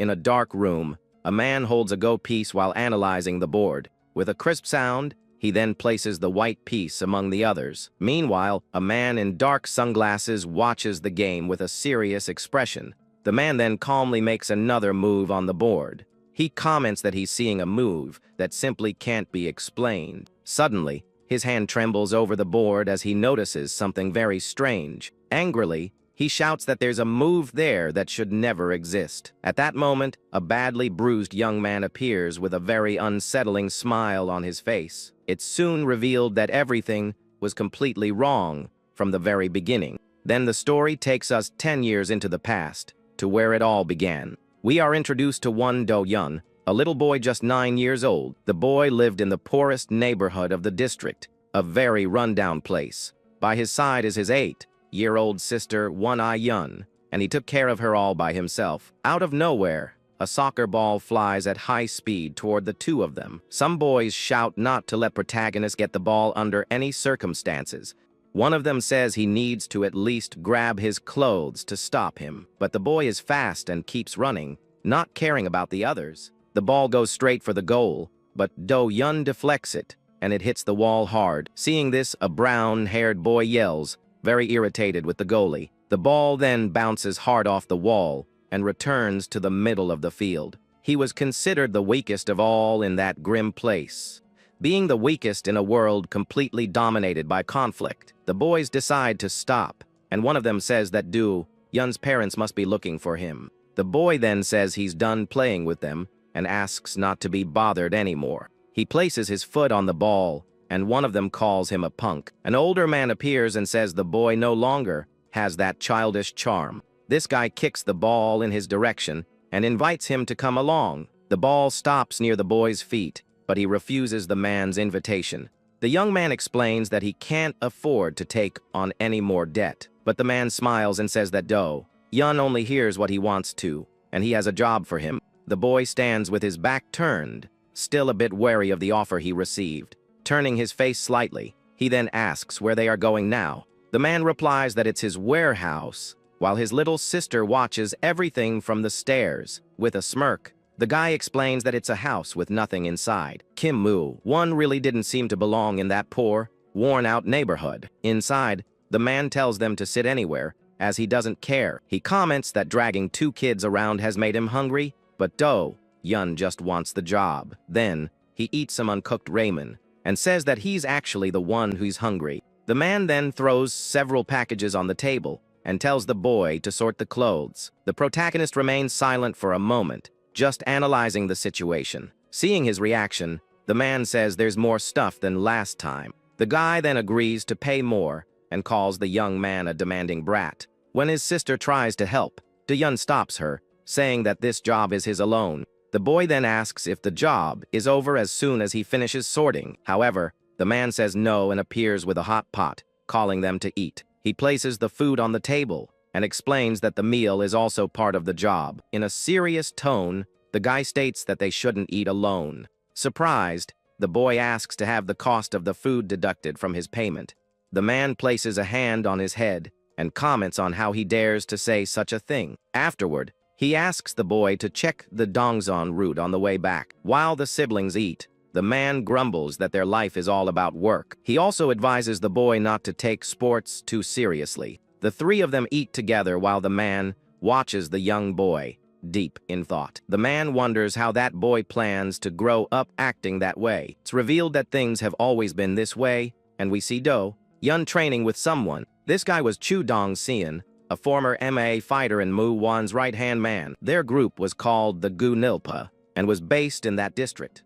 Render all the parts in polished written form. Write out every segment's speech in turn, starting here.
In a dark room, a man holds a go piece while analyzing the board. With a crisp sound, he then places the white piece among the others. Meanwhile, a man in dark sunglasses watches the game with a serious expression. The man then calmly makes another move on the board. He comments that he's seeing a move that simply can't be explained. Suddenly, his hand trembles over the board as he notices something very strange. Angrily, he shouts that there's a move there that should never exist. At that moment, a badly bruised young man appears with a very unsettling smile on his face. It's soon revealed that everything was completely wrong from the very beginning. Then the story takes us 10 years into the past, to where it all began. We are introduced to one Do-yun, a little boy just 9 years old. The boy lived in the poorest neighborhood of the district, a very rundown place. By his side is his 8-year-old sister, One-Eye-yun, and he took care of her all by himself. Out of nowhere, a soccer ball flies at high speed toward the two of them. Some boys shout not to let protagonist get the ball under any circumstances. One of them says he needs to at least grab his clothes to stop him, but the boy is fast and keeps running, not caring about the others. The ball goes straight for the goal, but Do-yun deflects it, and it hits the wall hard. Seeing this, a brown-haired boy yells, very irritated with the goalie. The ball then bounces hard off the wall and returns to the middle of the field. He was considered the weakest of all in that grim place. Being the weakest in a world completely dominated by conflict, the boys decide to stop, and one of them says that Do-yun's parents must be looking for him. The boy then says he's done playing with them and asks not to be bothered anymore. He places his foot on the ball, and one of them calls him a punk. An older man appears and says the boy no longer has that childish charm. This guy kicks the ball in his direction and invites him to come along. The ball stops near the boy's feet, but he refuses the man's invitation. The young man explains that he can't afford to take on any more debt, but the man smiles and says that Do-yun only hears what he wants to, and he has a job for him. The boy stands with his back turned, still a bit wary of the offer he received. Turning his face slightly, he then asks where they are going now. The man replies that it's his warehouse, while his little sister watches everything from the stairs. With a smirk, the guy explains that it's a house with nothing inside. Kim Moo-won really didn't seem to belong in that poor, worn-out neighborhood. Inside, the man tells them to sit anywhere, as he doesn't care. He comments that dragging 2 kids around has made him hungry, but Do-yun just wants the job. Then, he eats some uncooked ramen, and says that he's actually the one who's hungry. The man then throws several packages on the table, and tells the boy to sort the clothes. The protagonist remains silent for a moment, just analyzing the situation. Seeing his reaction, the man says there's more stuff than last time. The guy then agrees to pay more, and calls the young man a demanding brat. When his sister tries to help, Do-yun stops her, saying that this job is his alone. The boy then asks if the job is over as soon as he finishes sorting. However, the man says no and appears with a hot pot, calling them to eat. He places the food on the table and explains that the meal is also part of the job. In a serious tone, the guy states that they shouldn't eat alone. Surprised, the boy asks to have the cost of the food deducted from his payment. The man places a hand on his head and comments on how he dares to say such a thing. Afterward, he asks the boy to check the Dronzer route on the way back. While the siblings eat, the man grumbles that their life is all about work. He also advises the boy not to take sports too seriously. The 3 of them eat together while the man watches the young boy, deep in thought. The man wonders how that boy plans to grow up acting that way. It's revealed that things have always been this way, and we see Do-yun training with someone. This guy was Chu Dong-seon, a former MMA fighter and Moo-won's right-hand man. Their group was called the Gu Nilpa and was based in that district.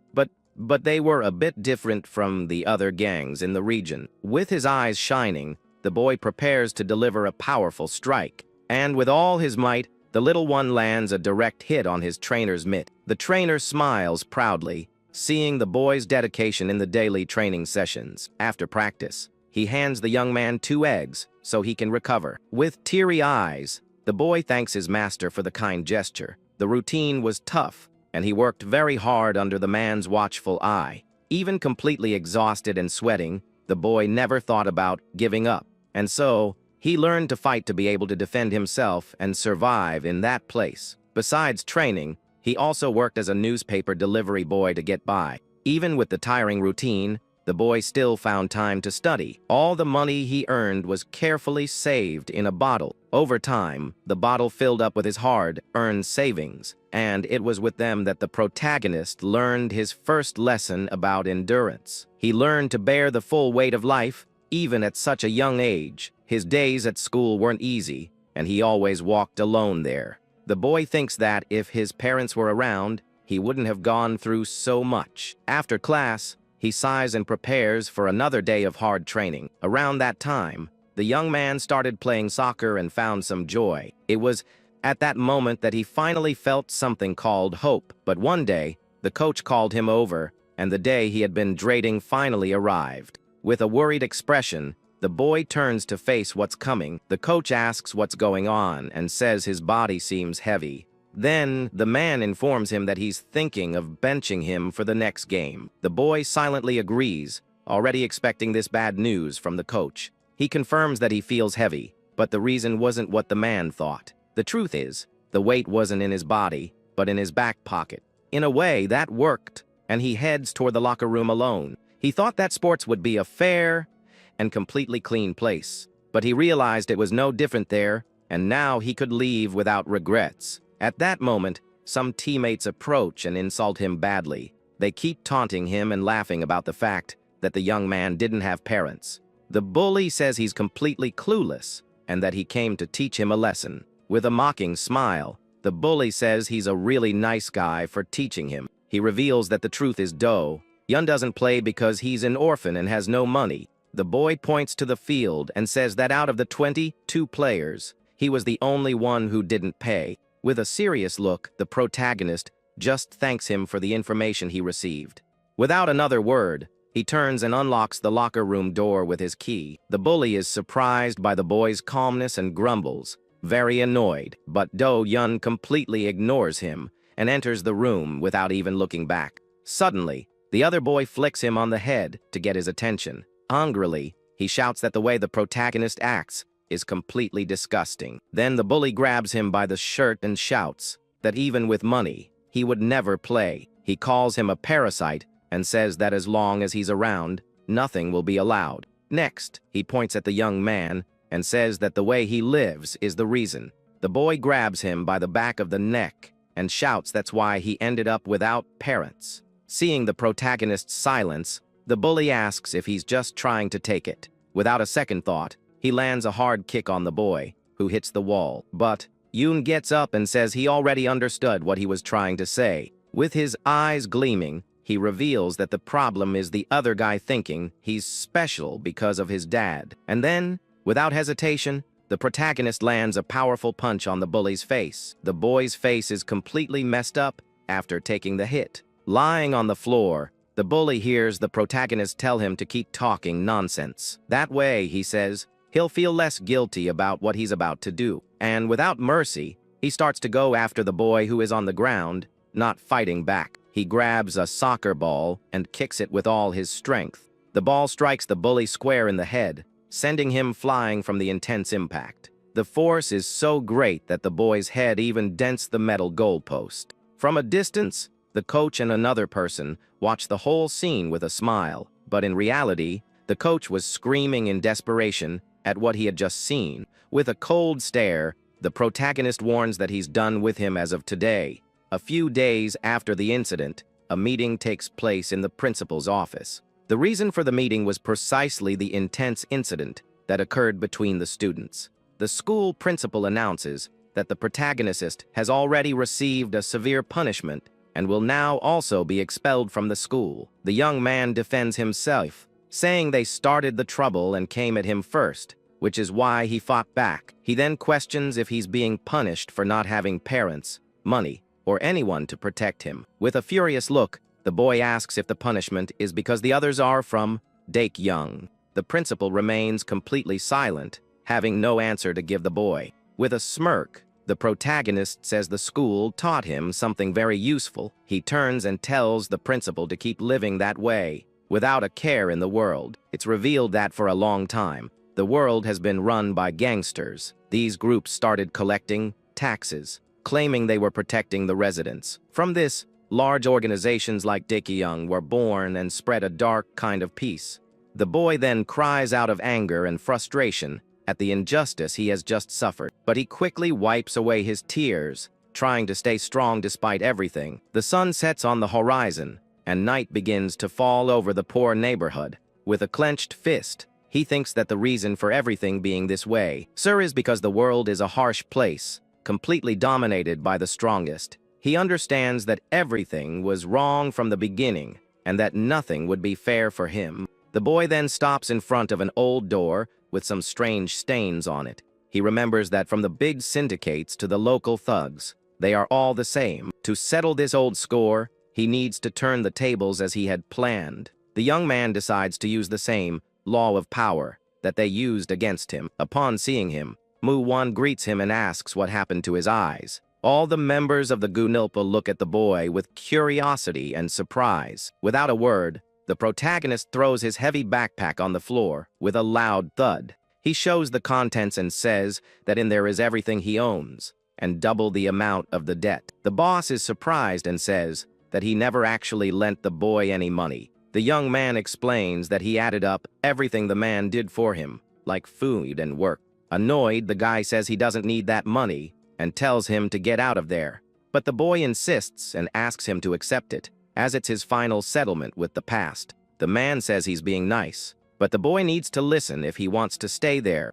But they were a bit different from the other gangs in the region. With his eyes shining, the boy prepares to deliver a powerful strike. And with all his might, the little one lands a direct hit on his trainer's mitt. The trainer smiles proudly, seeing the boy's dedication in the daily training sessions. After practice, he hands the young man 2 eggs so he can recover. With teary eyes, the boy thanks his master for the kind gesture. The routine was tough, and he worked very hard under the man's watchful eye. Even completely exhausted and sweating, the boy never thought about giving up. And so, he learned to fight to be able to defend himself and survive in that place. Besides training, He also worked as a newspaper delivery boy to get by. Even with the tiring routine, the boy still found time to study. All the money he earned was carefully saved in a bottle. Over time, the bottle filled up with his hard-earned savings, and it was with them that the protagonist learned his first lesson about endurance. He learned to bear the full weight of life, even at such a young age. His days at school weren't easy, and he always walked alone there. The boy thinks that if his parents were around, he wouldn't have gone through so much. After class, he sighs and prepares for another day of hard training. Around that time, the young man started playing soccer and found some joy. It was at that moment that he finally felt something called hope. But one day, the coach called him over, and the day he had been dreading finally arrived. With a worried expression, the boy turns to face what's coming. The coach asks what's going on and says his body seems heavy. Then, the man informs him that he's thinking of benching him for the next game. The boy silently agrees, already expecting this bad news from the coach. He confirms that he feels heavy, but the reason wasn't what the man thought. The truth is, the weight wasn't in his body, but in his back pocket. In a way, that worked, and he heads toward the locker room alone. He thought that sports would be a fair and completely clean place, but he realized it was no different there, and now he could leave without regrets. At that moment, some teammates approach and insult him badly. They keep taunting him and laughing about the fact that the young man didn't have parents. The bully says he's completely clueless and that he came to teach him a lesson. With a mocking smile, the bully says he's a really nice guy for teaching him. He reveals that the truth is Yun doesn't play because he's an orphan and has no money. The boy points to the field and says that out of the 22 players, he was the only one who didn't pay. With a serious look, the protagonist just thanks him for the information he received. Without another word, he turns and unlocks the locker room door with his key. The bully is surprised by the boy's calmness and grumbles, very annoyed, but Yun completely ignores him and enters the room without even looking back. Suddenly, the other boy flicks him on the head to get his attention. Angrily, he shouts that the way the protagonist acts is completely disgusting. Then the bully grabs him by the shirt and shouts that even with money, he would never play. He calls him a parasite and says that as long as he's around, nothing will be allowed. Next, he points at the young man and says that the way he lives is the reason. The boy grabs him by the back of the neck and shouts that's why he ended up without parents. Seeing the protagonist's silence, the bully asks if he's just trying to take it. Without a second thought, he lands a hard kick on the boy, who hits the wall. But Yoon gets up and says he already understood what he was trying to say. With his eyes gleaming, he reveals that the problem is the other guy thinking he's special because of his dad. And then, without hesitation, the protagonist lands a powerful punch on the bully's face. The boy's face is completely messed up after taking the hit. Lying on the floor, the bully hears the protagonist tell him to keep talking nonsense. That way, he says, he'll feel less guilty about what he's about to do. And without mercy, he starts to go after the boy who is on the ground, not fighting back. He grabs a soccer ball and kicks it with all his strength. The ball strikes the bully square in the head, sending him flying from the intense impact. The force is so great that the boy's head even dents the metal goalpost. From a distance, the coach and another person watch the whole scene with a smile, but in reality, the coach was screaming in desperation at what he had just seen. With a cold stare, the protagonist warns that he's done with him as of today. A few days after the incident, a meeting takes place in the principal's office. The reason for the meeting was precisely the intense incident that occurred between the students. The school principal announces that the protagonist has already received a severe punishment and will now also be expelled from the school. The young man defends himself, saying they started the trouble and came at him first, which is why he fought back. He then questions if he's being punished for not having parents, money, or anyone to protect him. With a furious look, the boy asks if the punishment is because the others are from Young. The principal remains completely silent, having no answer to give the boy. With a smirk, the protagonist says the school taught him something very useful. He turns and tells the principal to keep living that way, without a care in the world. It's revealed that for a long time, the world has been run by gangsters. These groups started collecting taxes, claiming they were protecting the residents. From this, large organizations like Daekyung were born and spread a dark kind of peace. The boy then cries out of anger and frustration at the injustice he has just suffered, but he quickly wipes away his tears, trying to stay strong despite everything. The sun sets on the horizon, and night begins to fall over the poor neighborhood. With a clenched fist, he thinks that the reason for everything being this way, sir, is because the world is a harsh place, completely dominated by the strongest. He understands that everything was wrong from the beginning, and that nothing would be fair for him. The boy then stops in front of an old door with some strange stains on it. He remembers that from the big syndicates to the local thugs, they are all the same. To settle this old score, he needs to turn the tables as he had planned. The young man decides to use the same law of power that they used against him. Upon seeing him, Mu-won greets him and asks what happened to his eyes. All the members of the Gunilpa look at the boy with curiosity and surprise. Without a word, the protagonist throws his heavy backpack on the floor with a loud thud. He shows the contents and says that in there is everything he owns, and double the amount of the debt. The boss is surprised and says that he never actually lent the boy any money. The young man explains that he added up everything the man did for him, like food and work. Annoyed, the guy says he doesn't need that money and tells him to get out of there. But the boy insists and asks him to accept it, as it's his final settlement with the past. The man says he's being nice, but the boy needs to listen if he wants to stay there.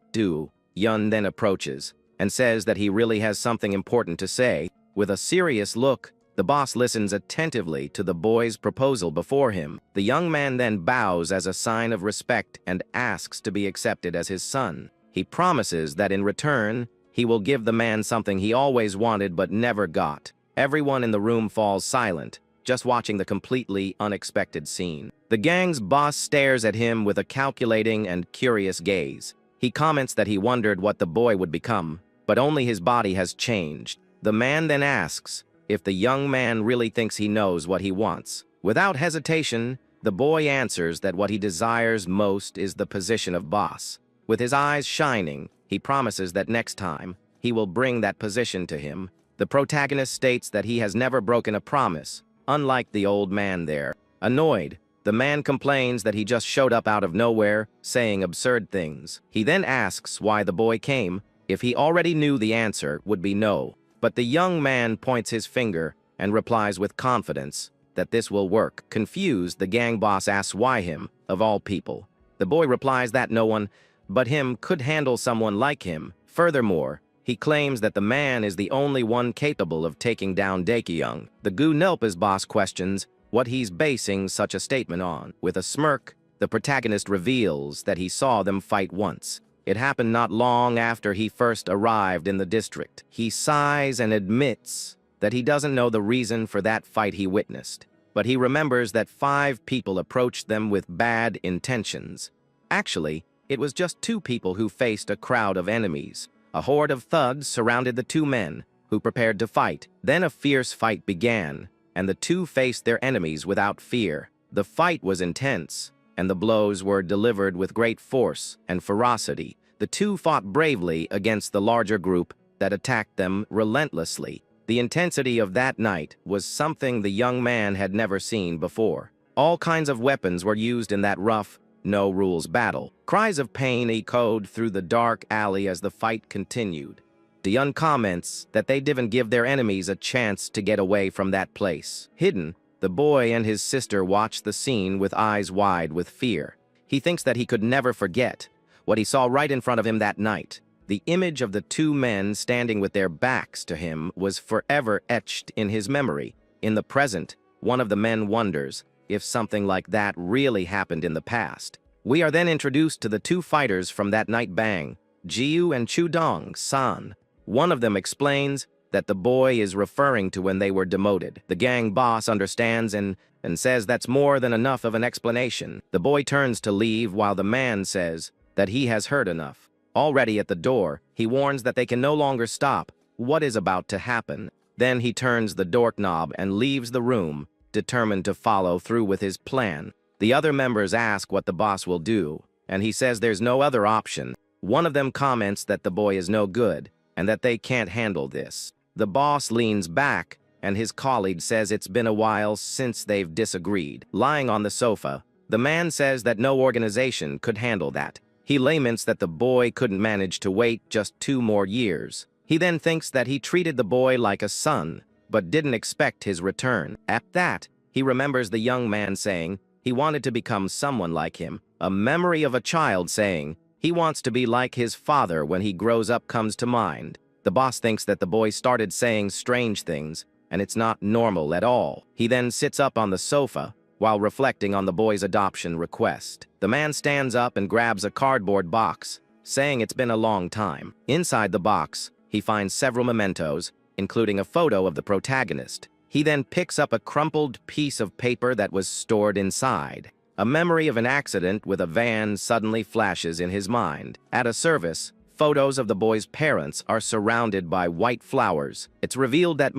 Yun then approaches and says that he really has something important to say. With a serious look, the boss listens attentively to the boy's proposal before him. The young man then bows as a sign of respect and asks to be accepted as his son. He promises that in return, he will give the man something he always wanted but never got. Everyone in the room falls silent, just watching the completely unexpected scene. The gang's boss stares at him with a calculating and curious gaze. He comments that he wondered what the boy would become, but only his body has changed. The man then asks if the young man really thinks he knows what he wants. Without hesitation, the boy answers that what he desires most is the position of boss. With his eyes shining, he promises that next time, he will bring that position to him. The protagonist states that he has never broken a promise, unlike the old man there. Annoyed, the man complains that he just showed up out of nowhere, saying absurd things. He then asks why the boy came. If he already knew, the answer would be no. But the young man points his finger and replies with confidence that this will work. Confused, the gang boss asks why him, of all people. The boy replies that no one but him could handle someone like him. Furthermore, he claims that the man is the only one capable of taking down Daekyung. The Gunilpa's boss questions what he's basing such a statement on. With a smirk, the protagonist reveals that he saw them fight once. It happened not long after he first arrived in the district. He sighs and admits that he doesn't know the reason for that fight he witnessed, but he remembers that 5 people approached them with bad intentions. Actually, it was just 2 people who faced a crowd of enemies. A horde of thugs surrounded the 2 men, who prepared to fight. Then a fierce fight began, and the 2 faced their enemies without fear. The fight was intense, and the blows were delivered with great force and ferocity. The 2 fought bravely against the larger group that attacked them relentlessly. The intensity of that night was something the young man had never seen before. All kinds of weapons were used in that rough, no-rules battle. Cries of pain echoed through the dark alley as the fight continued. Diyun comments that they didn't give their enemies a chance to get away from that place. Hidden, the boy and his sister watch the scene with eyes wide with fear. He thinks that he could never forget what he saw right in front of him that night. The image of the 2 men standing with their backs to him was forever etched in his memory. In the present, one of the men wonders if something like that really happened in the past. We are then introduced to the 2 fighters from that night. Bang, Jiu and Chudong-san. One of them explains that the boy is referring to when they were demoted. The gang boss understands and says that's more than enough of an explanation. The boy turns to leave while the man says that he has heard enough. Already at the door, he warns that they can no longer stop what is about to happen. Then he turns the doorknob and leaves the room, determined to follow through with his plan. The other members ask what the boss will do, and he says there's no other option. One of them comments that the boy is no good, and that they can't handle this. The boss leans back, and his colleague says it's been a while since they've disagreed. Lying on the sofa, the man says that no organization could handle that. He laments that the boy couldn't manage to wait just 2 more years. He then thinks that he treated the boy like a son, but didn't expect his return. At that, he remembers the young man saying he wanted to become someone like him. A memory of a child saying he wants to be like his father when he grows up comes to mind. The boss thinks that the boy started saying strange things, and it's not normal at all. He then sits up on the sofa while reflecting on the boy's adoption request. The man stands up and grabs a cardboard box, saying it's been a long time. Inside the box, he finds several mementos, including a photo of the protagonist. He then picks up a crumpled piece of paper that was stored inside. A memory of an accident with a van suddenly flashes in his mind. At a service, photos of the boy's parents are surrounded by white flowers. It's revealed that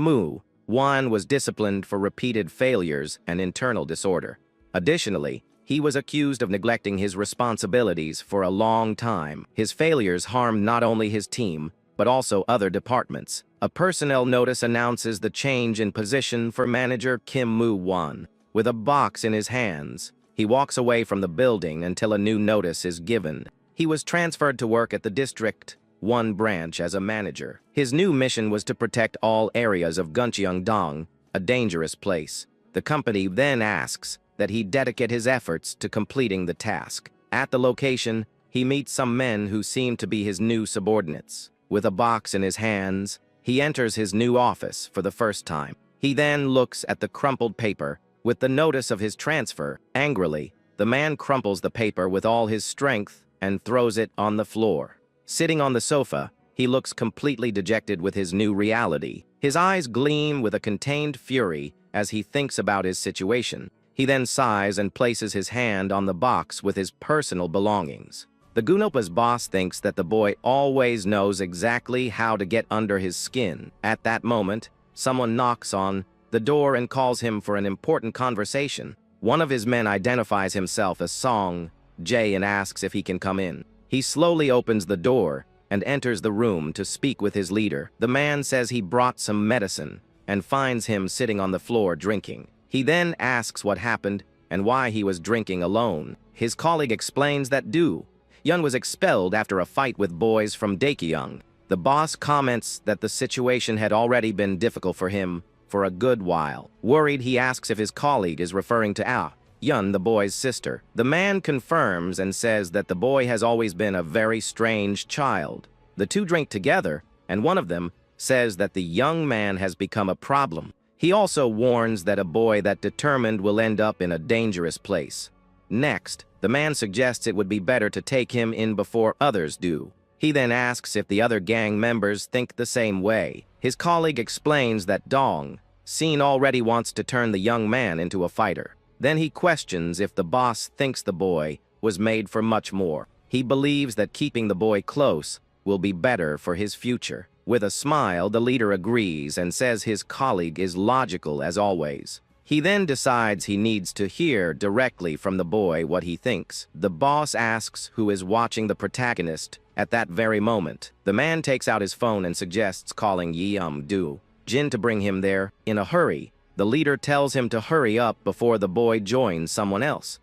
Juan was disciplined for repeated failures and internal disorder. Additionally, he was accused of neglecting his responsibilities for a long time. His failures harmed not only his team, but also other departments. A personnel notice announces the change in position for manager Kim Won. With a box in his hands, he walks away from the building until a new notice is given. He was transferred to work at the District 1 branch as a manager. His new mission was to protect all areas of Guncheongdong, a dangerous place. The company then asks that he dedicate his efforts to completing the task. At the location, he meets some men who seem to be his new subordinates. With a box in his hands, he enters his new office for the first time. He then looks at the crumpled paper with the notice of his transfer. Angrily, the man crumples the paper with all his strength and throws it on the floor. Sitting on the sofa, he looks completely dejected with his new reality. His eyes gleam with a contained fury as he thinks about his situation. He then sighs and places his hand on the box with his personal belongings. The Gunopa's boss thinks that the boy always knows exactly how to get under his skin. At that moment, someone knocks on the door and calls him for an important conversation. One of his men identifies himself as Song Jae and asks if he can come in. He slowly opens the door and enters the room to speak with his leader. The man says he brought some medicine and finds him sitting on the floor drinking. He then asks what happened and why he was drinking alone. His colleague explains that Yun was expelled after a fight with boys from Daekyung. The boss comments that the situation had already been difficult for him for a good while. Worried, he asks if his colleague is referring to Yun, the boy's sister. The man confirms and says that the boy has always been a very strange child. The two drink together, and one of them says that the young man has become a problem. He also warns that a boy that determined will end up in a dangerous place. Next, the man suggests it would be better to take him in before others do. He then asks if the other gang members think the same way. His colleague explains that Dong Sin already wants to turn the young man into a fighter. Then he questions if the boss thinks the boy was made for much more. He believes that keeping the boy close will be better for his future. With a smile, the leader agrees and says his colleague is logical as always. He then decides he needs to hear directly from the boy what he thinks. The boss asks who is watching the protagonist at that very moment. The man takes out his phone and suggests calling Do Jin to bring him there in a hurry. The leader tells him to hurry up before the boy joins someone else.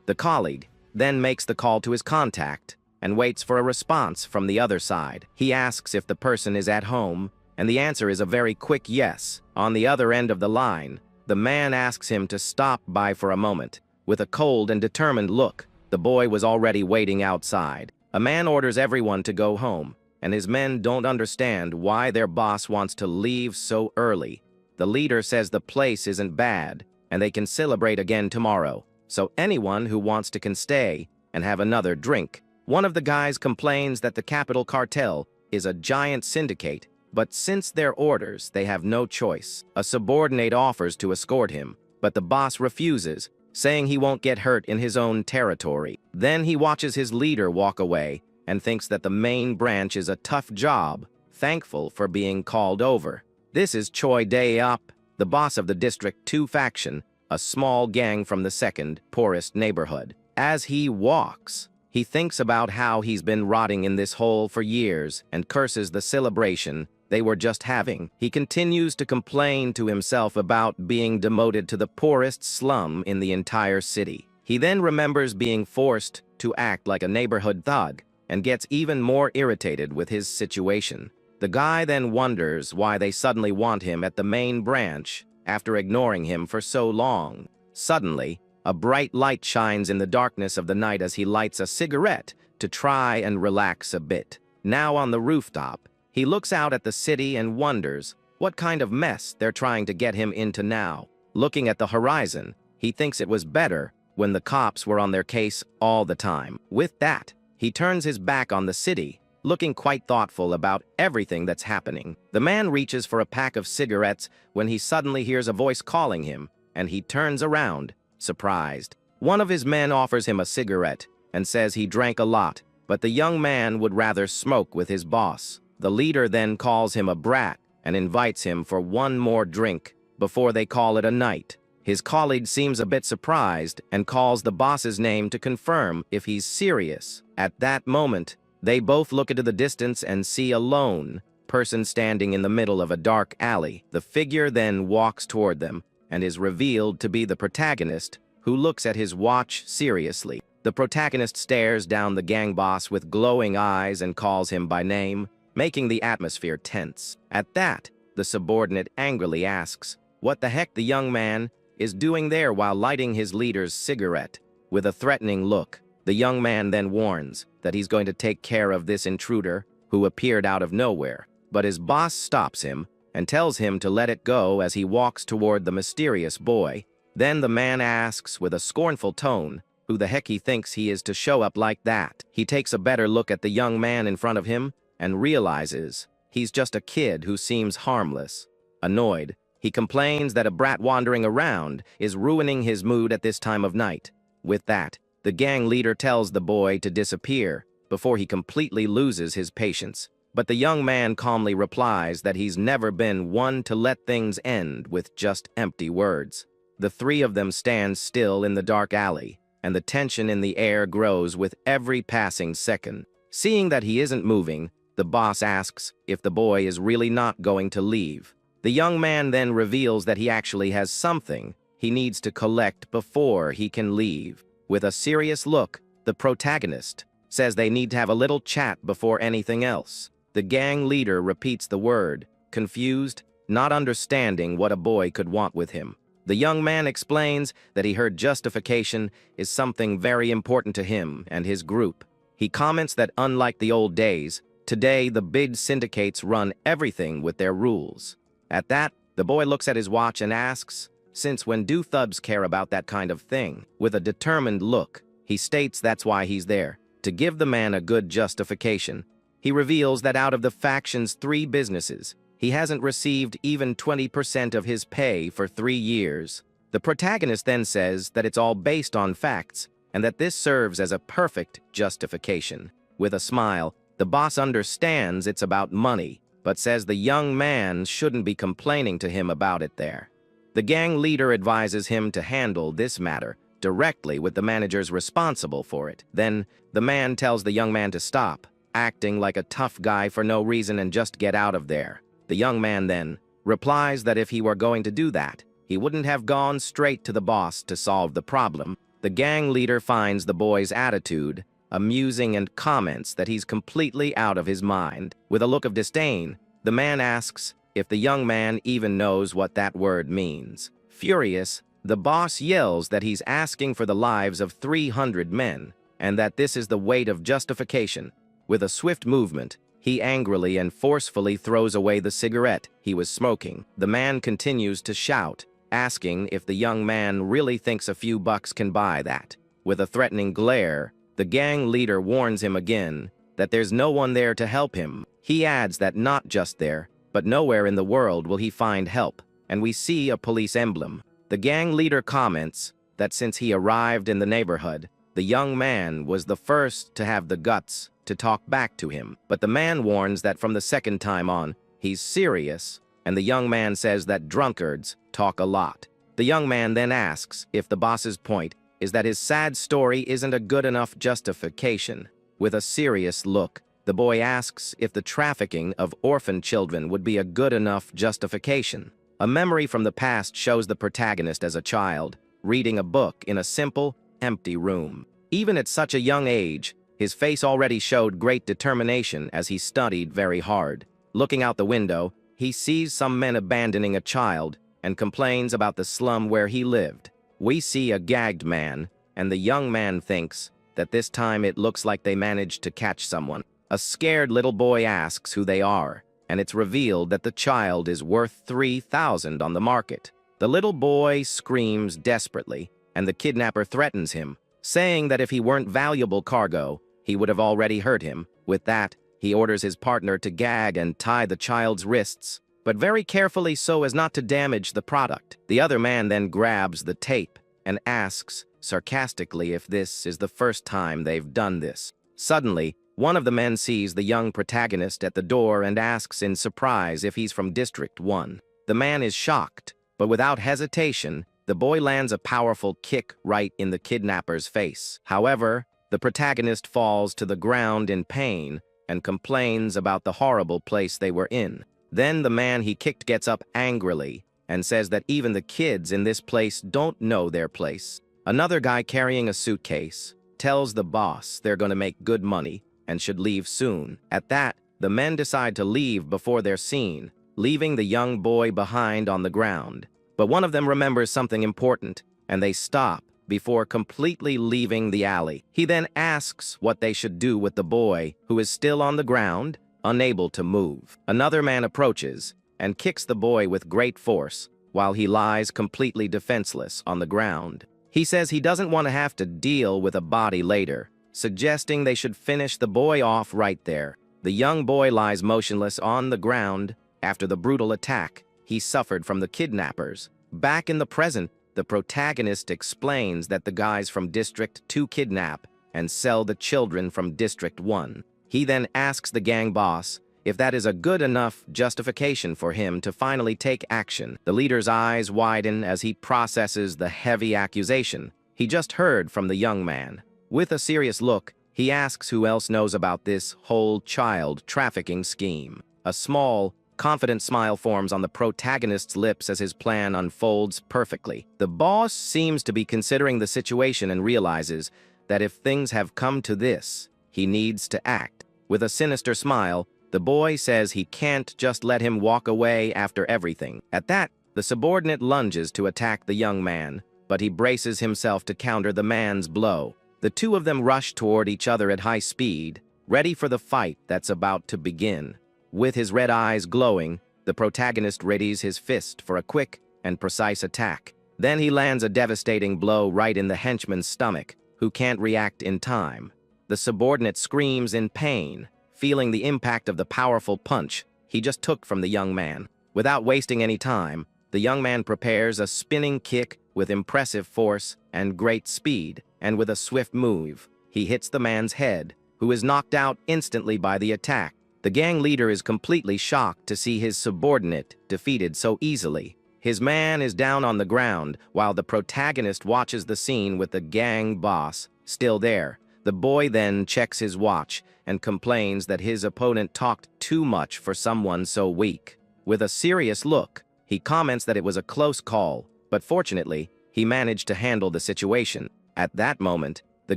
The colleague then makes the call to his contact and waits for a response from the other side. He asks if the person is at home, and the answer is a very quick yes. On the other end of the line, the man asks him to stop by for a moment. With a cold and determined look, the boy was already waiting outside. A man orders everyone to go home, and his men don't understand why their boss wants to leave so early. The leader says the place isn't bad, and they can celebrate again tomorrow, so anyone who wants to can stay and have another drink. One of the guys complains that the capital cartel is a giant syndicate, but since their orders, they have no choice. A subordinate offers to escort him, but the boss refuses, saying he won't get hurt in his own territory. Then he watches his leader walk away and thinks that the main branch is a tough job, thankful for being called over. This is Choi Dae-up, the boss of the District 2 faction, a small gang from the second poorest neighborhood. As he walks, he thinks about how he's been rotting in this hole for years and curses the celebration they were just having. He continues to complain to himself about being demoted to the poorest slum in the entire city. He then remembers being forced to act like a neighborhood thug and gets even more irritated with his situation. The guy then wonders why they suddenly want him at the main branch after ignoring him for so long. Suddenly, a bright light shines in the darkness of the night as he lights a cigarette to try and relax a bit. Now on the rooftop, he looks out at the city and wonders what kind of mess they're trying to get him into now. Looking at the horizon, he thinks it was better when the cops were on their case all the time. With that, he turns his back on the city, looking quite thoughtful about everything that's happening. The man reaches for a pack of cigarettes when he suddenly hears a voice calling him, and he turns around, surprised. One of his men offers him a cigarette and says he drank a lot, but the young man would rather smoke with his boss. The leader then calls him a brat and invites him for one more drink before they call it a night. His colleague seems a bit surprised and calls the boss's name to confirm if he's serious. At that moment, they both look into the distance and see a lone person standing in the middle of a dark alley. The figure then walks toward them and is revealed to be the protagonist, who looks at his watch seriously. The protagonist stares down the gang boss with glowing eyes and calls him by name, making the atmosphere tense. At that, the subordinate angrily asks what the heck the young man is doing there while lighting his leader's cigarette. With a threatening look, the young man then warns that he's going to take care of this intruder who appeared out of nowhere, but his boss stops him and tells him to let it go as he walks toward the mysterious boy. Then the man asks with a scornful tone who the heck he thinks he is to show up like that. He takes a better look at the young man in front of him and realizes he's just a kid who seems harmless. Annoyed, he complains that a brat wandering around is ruining his mood at this time of night. With that, the gang leader tells the boy to disappear before he completely loses his patience. But the young man calmly replies that he's never been one to let things end with just empty words. The three of them stand still in the dark alley, and the tension in the air grows with every passing second. Seeing that he isn't moving, the boss asks if the boy is really not going to leave. The young man then reveals that he actually has something he needs to collect before he can leave. With a serious look, the protagonist says they need to have a little chat before anything else. The gang leader repeats the word, confused, not understanding what a boy could want with him. The young man explains that he heard justification is something very important to him and his group. He comments that unlike the old days, today the big syndicates run everything with their rules. At that, the boy looks at his watch and asks, since when do thugs care about that kind of thing? With a determined look, he states that's why he's there, to give the man a good justification. He reveals that out of the faction's 3 businesses, he hasn't received even 20% of his pay for 3 years. The protagonist then says that it's all based on facts, and that this serves as a perfect justification. With a smile, the boss understands it's about money, but says the young man shouldn't be complaining to him about it there. The gang leader advises him to handle this matter directly with the managers responsible for it. Then, the man tells the young man to stop acting like a tough guy for no reason and just get out of there. The young man then replies that if he were going to do that, he wouldn't have gone straight to the boss to solve the problem. The gang leader finds the boy's attitude amusing and comments that he's completely out of his mind. With a look of disdain, the man asks if the young man even knows what that word means. Furious, the boss yells that he's asking for the lives of 300 men, and that this is the weight of justification. With a swift movement, he angrily and forcefully throws away the cigarette he was smoking. The man continues to shout, asking if the young man really thinks a few bucks can buy that. With a threatening glare, the gang leader warns him again that there's no one there to help him. He adds that not just there, but nowhere in the world will he find help, and we see a police emblem. The gang leader comments that since he arrived in the neighborhood, the young man was the first to have the guts to talk back to him. But the man warns that from the second time on, he's serious, and the young man says that drunkards talk a lot. The young man then asks if the boss's point is that his sad story isn't a good enough justification. With a serious look, the the boy asks if the trafficking of orphan children would be a good enough justification. A memory from the past shows the protagonist as a child, reading a book in a simple, empty room. Even at such a young age, his face already showed great determination as he studied very hard. Looking out the window, he sees some men abandoning a child and complains about the slum where he lived. We see a gagged man, and the young man thinks that this time it looks like they managed to catch someone. A scared little boy asks who they are, and it's revealed that the child is worth 3,000 on the market. The little boy screams desperately, and the kidnapper threatens him, saying that if he weren't valuable cargo, he would have already hurt him. With that, he orders his partner to gag and tie the child's wrists, but very carefully so as not to damage the product. The other man then grabs the tape and asks sarcastically if this is the first time they've done this. Suddenly, one of the men sees the young protagonist at the door and asks in surprise if he's from District 1. The man is shocked, but without hesitation, the boy lands a powerful kick right in the kidnapper's face. However, the protagonist falls to the ground in pain and complains about the horrible place they were in. Then the man he kicked gets up angrily and says that even the kids in this place don't know their place. Another guy carrying a suitcase tells the boss they're going to make good money and should leave soon. At that, the men decide to leave before they're seen, leaving the young boy behind on the ground. But one of them remembers something important, and they stop before completely leaving the alley. He then asks what they should do with the boy, who is still on the ground, unable to move. Another man approaches and kicks the boy with great force, while he lies completely defenseless on the ground. He says he doesn't want to have to deal with a body later, suggesting they should finish the boy off right there. The young boy lies motionless on the ground after the brutal attack he suffered from the kidnappers. Back in the present, the protagonist explains that the guys from District 2 kidnap and sell the children from District 1. He then asks the gang boss if that is a good enough justification for him to finally take action. The leader's eyes widen as he processes the heavy accusation he just heard from the young man. With a serious look, he asks who else knows about this whole child trafficking scheme. A small, confident smile forms on the protagonist's lips as his plan unfolds perfectly. The boss seems to be considering the situation and realizes that if things have come to this, he needs to act. With a sinister smile, the boy says he can't just let him walk away after everything. At that, the subordinate lunges to attack the young man, but he braces himself to counter the man's blow. The two of them rush toward each other at high speed, ready for the fight that's about to begin. With his red eyes glowing, the protagonist readies his fist for a quick and precise attack. Then he lands a devastating blow right in the henchman's stomach, who can't react in time. The subordinate screams in pain, feeling the impact of the powerful punch he just took from the young man. Without wasting any time, the young man prepares a spinning kick with impressive force and great speed, and with a swift move, he hits the man's head, who is knocked out instantly by the attack. The gang leader is completely shocked to see his subordinate defeated so easily. His man is down on the ground, while the protagonist watches the scene with the gang boss still there. The boy then checks his watch and complains that his opponent talked too much for someone so weak. With a serious look, he comments that it was a close call, but fortunately, he managed to handle the situation. At that moment, the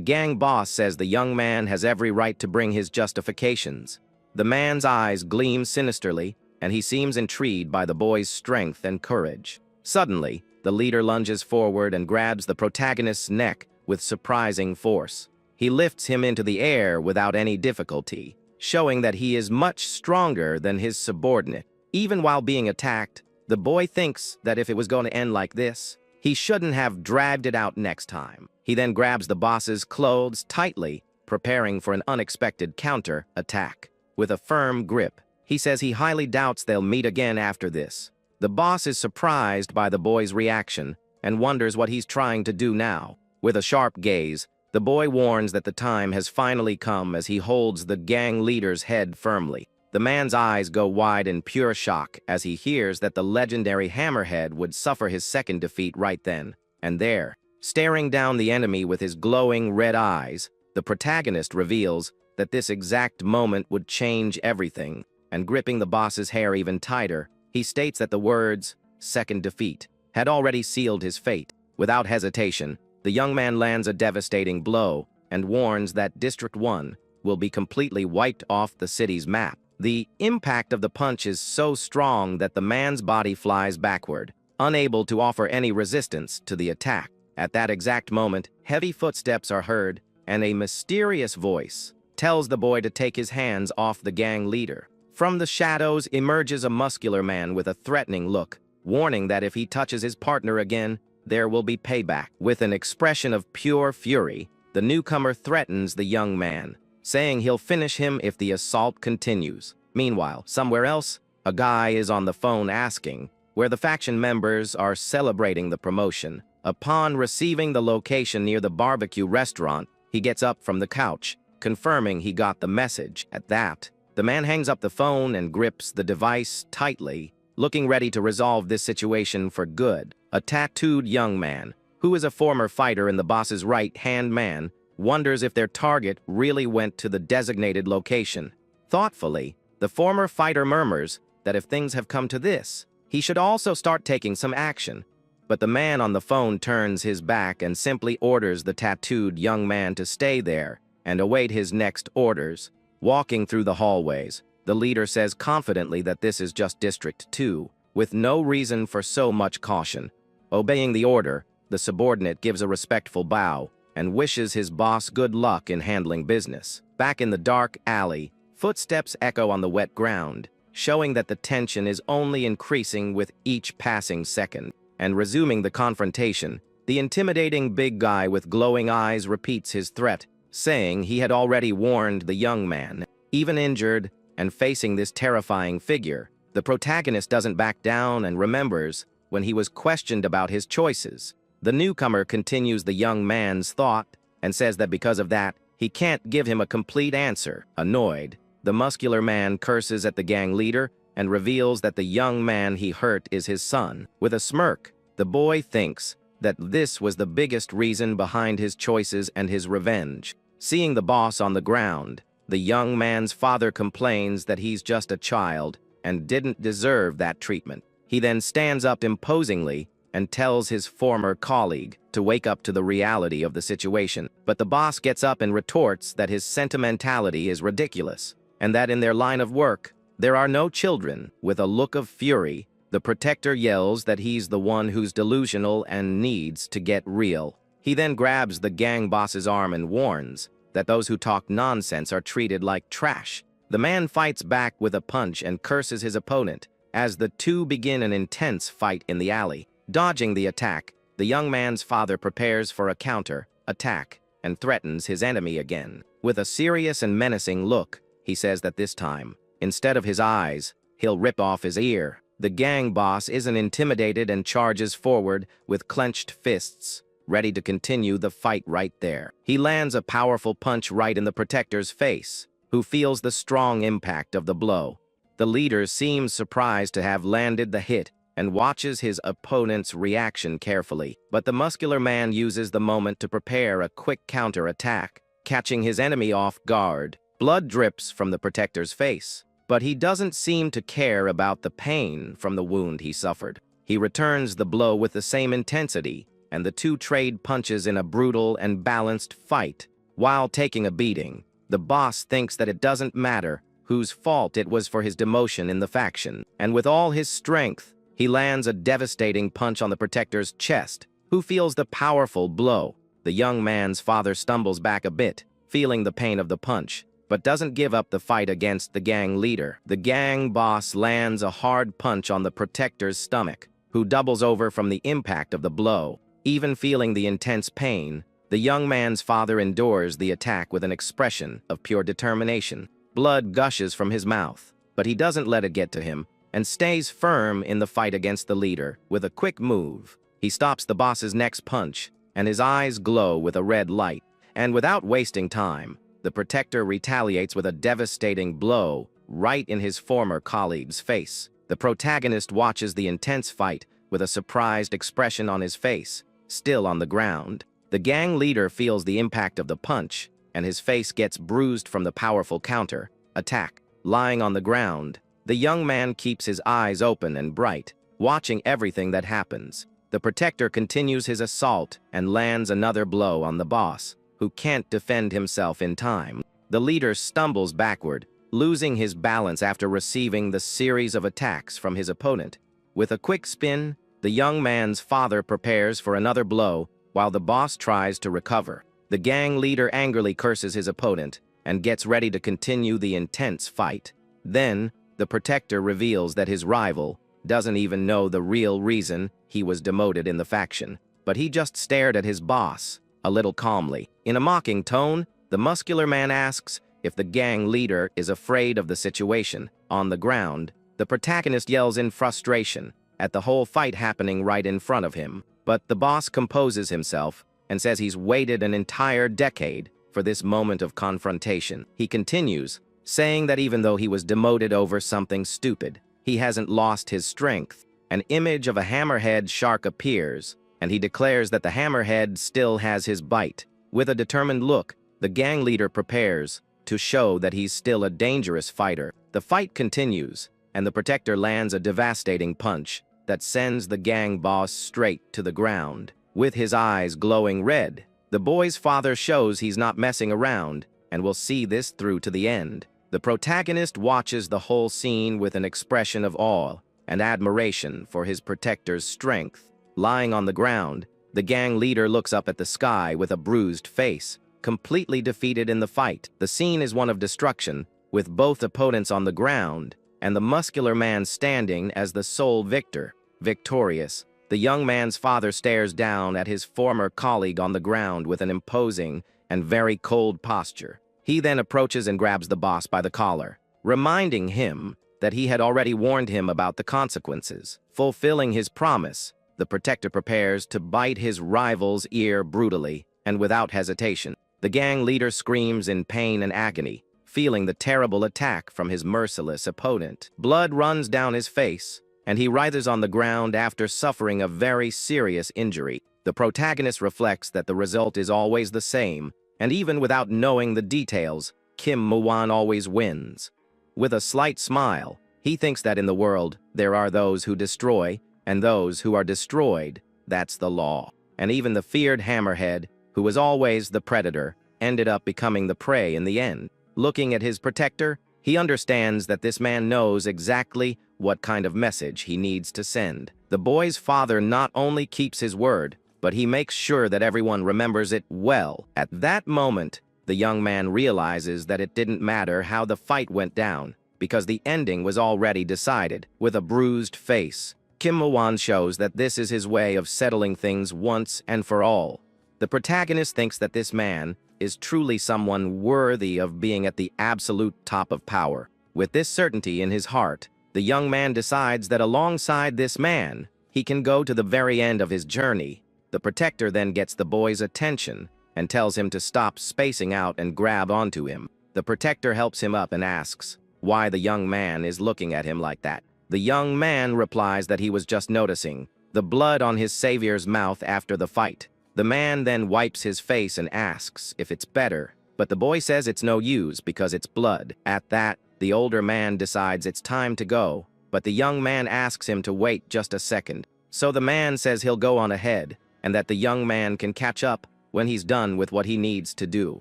gang boss says the young man has every right to bring his justifications. The man's eyes gleam sinisterly, and he seems intrigued by the boy's strength and courage. Suddenly, the leader lunges forward and grabs the protagonist's neck with surprising force. He lifts him into the air without any difficulty, showing that he is much stronger than his subordinate. Even while being attacked, the boy thinks that if it was going to end like this, he shouldn't have dragged it out next time. He then grabs the boss's clothes tightly, preparing for an unexpected counter-attack. With a firm grip, he says he highly doubts they'll meet again after this. The boss is surprised by the boy's reaction and wonders what he's trying to do now. With a sharp gaze, the boy warns that the time has finally come as he holds the gang leader's head firmly. The man's eyes go wide in pure shock as he hears that the legendary Hammerhead would suffer his second defeat right then and there. Staring down the enemy with his glowing red eyes, the protagonist reveals that this exact moment would change everything, and gripping the boss's hair even tighter, he states that the words, "second defeat," had already sealed his fate. Without hesitation, the young man lands a devastating blow and warns that District 1 will be completely wiped off the city's map. The impact of the punch is so strong that the man's body flies backward, unable to offer any resistance to the attack. At that exact moment, heavy footsteps are heard, and a mysterious voice tells the boy to take his hands off the gang leader. From the shadows emerges a muscular man with a threatening look, warning that if he touches his partner again, there will be payback. With an expression of pure fury, the newcomer threatens the young man, saying he'll finish him if the assault continues. Meanwhile, somewhere else, a guy is on the phone asking where the faction members are celebrating the promotion. Upon receiving the location near the barbecue restaurant, he gets up from the couch, confirming he got the message. At that, the man hangs up the phone and grips the device tightly, looking ready to resolve this situation for good. A tattooed young man, who is a former fighter and the boss's right-hand man, wonders if their target really went to the designated location. Thoughtfully, the former fighter murmurs that if things have come to this, he should also start taking some action. But the man on the phone turns his back and simply orders the tattooed young man to stay there and await his next orders. Walking through the hallways, the leader says confidently that this is just District 2, with no reason for so much caution. Obeying the order, the subordinate gives a respectful bow and wishes his boss good luck in handling business. Back in the dark alley, footsteps echo on the wet ground, showing that the tension is only increasing with each passing second. And resuming the confrontation, the intimidating big guy with glowing eyes repeats his threat, saying he had already warned the young man. Even injured and facing this terrifying figure, the protagonist doesn't back down and remembers when he was questioned about his choices. The newcomer continues the young man's thought and says that because of that, he can't give him a complete answer. Annoyed, the muscular man curses at the gang leader and reveals that the young man he hurt is his son. With a smirk, the boy thinks that this was the biggest reason behind his choices and his revenge. Seeing the boss on the ground, the young man's father complains that he's just a child and didn't deserve that treatment. He then stands up imposingly and tells his former colleague to wake up to the reality of the situation. But the boss gets up and retorts that his sentimentality is ridiculous, and that in their line of work, there are no children. With a look of fury, the protector yells that he's the one who's delusional and needs to get real. He then grabs the gang boss's arm and warns that those who talk nonsense are treated like trash. The man fights back with a punch and curses his opponent as the two begin an intense fight in the alley. Dodging the attack, the young man's father prepares for a counter-attack and threatens his enemy again. With a serious and menacing look, he says that this time, instead of his eyes, he'll rip off his ear. The gang boss isn't intimidated and charges forward with clenched fists, ready to continue the fight right there. He lands a powerful punch right in the protector's face, who feels the strong impact of the blow. The leader seems surprised to have landed the hit and watches his opponent's reaction carefully. But the muscular man uses the moment to prepare a quick counter-attack, catching his enemy off guard. Blood drips from the protector's face, but he doesn't seem to care about the pain from the wound he suffered. He returns the blow with the same intensity, and the two trade punches in a brutal and balanced fight. While taking a beating, the boss thinks that it doesn't matter whose fault it was for his demotion in the faction, and with all his strength, he lands a devastating punch on the protector's chest, who feels the powerful blow. The young man's father stumbles back a bit, feeling the pain of the punch, but doesn't give up the fight against the gang leader. The gang boss lands a hard punch on the protector's stomach, who doubles over from the impact of the blow. Even feeling the intense pain, the young man's father endures the attack with an expression of pure determination. Blood gushes from his mouth, but he doesn't let it get to him, and stays firm in the fight against the leader. With a quick move, he stops the boss's next punch, and his eyes glow with a red light. And without wasting time, the protector retaliates with a devastating blow right in his former colleague's face. The protagonist watches the intense fight with a surprised expression on his face. Still on the ground, the gang leader feels the impact of the punch and his face gets bruised from the powerful counter attack. Lying on the ground, the young man keeps his eyes open and bright, watching everything that happens. The protector continues his assault and lands another blow on the boss, who can't defend himself in time. The leader stumbles backward, losing his balance after receiving the series of attacks from his opponent. With a quick spin, the young man's father prepares for another blow while the boss tries to recover. The gang leader angrily curses his opponent and gets ready to continue the intense fight. Then, the protector reveals that his rival doesn't even know the real reason he was demoted in the faction, but he just stared at his boss, a little calmly. In a mocking tone, the muscular man asks if the gang leader is afraid of the situation. On the ground, the protagonist yells in frustration at the whole fight happening right in front of him. But the boss composes himself and says he's waited an entire decade for this moment of confrontation. He continues, saying that even though he was demoted over something stupid, he hasn't lost his strength. An image of a hammerhead shark appears, and he declares that the hammerhead still has his bite. With a determined look, the gang leader prepares to show that he's still a dangerous fighter. The fight continues, and the protector lands a devastating punch that sends the gang boss straight to the ground. With his eyes glowing red, the boy's father shows he's not messing around and will see this through to the end. The protagonist watches the whole scene with an expression of awe and admiration for his protector's strength. Lying on the ground, the gang leader looks up at the sky with a bruised face, completely defeated in the fight. The scene is one of destruction, with both opponents on the ground and the muscular man standing as the sole victor. Victorious, the young man's father stares down at his former colleague on the ground with an imposing and very cold posture. He then approaches and grabs the boss by the collar, reminding him that he had already warned him about the consequences. Fulfilling his promise, the protector prepares to bite his rival's ear brutally and without hesitation. The gang leader screams in pain and agony, feeling the terrible attack from his merciless opponent. Blood runs down his face, and he writhes on the ground after suffering a very serious injury. The protagonist reflects that the result is always the same, and even without knowing the details, Kim Mo-won always wins. With a slight smile, he thinks that in the world, there are those who destroy, and those who are destroyed. That's the law. And even the feared hammerhead, who was always the predator, ended up becoming the prey in the end. Looking at his protector, he understands that this man knows exactly what kind of message he needs to send. The boy's father not only keeps his word, but he makes sure that everyone remembers it well. At that moment, the young man realizes that it didn't matter how the fight went down, because the ending was already decided. With a bruised face, Kim Mo-won shows that this is his way of settling things once and for all. The protagonist thinks that this man is truly someone worthy of being at the absolute top of power. With this certainty in his heart, the young man decides that alongside this man, he can go to the very end of his journey. The protector then gets the boy's attention and tells him to stop spacing out and grab onto him. The protector helps him up and asks why the young man is looking at him like that. The young man replies that he was just noticing the blood on his savior's mouth after the fight. The man then wipes his face and asks if it's better, but the boy says it's no use because it's blood. At that, the older man decides it's time to go, but the young man asks him to wait just a second. So the man says he'll go on ahead, and that the young man can catch up when he's done with what he needs to do.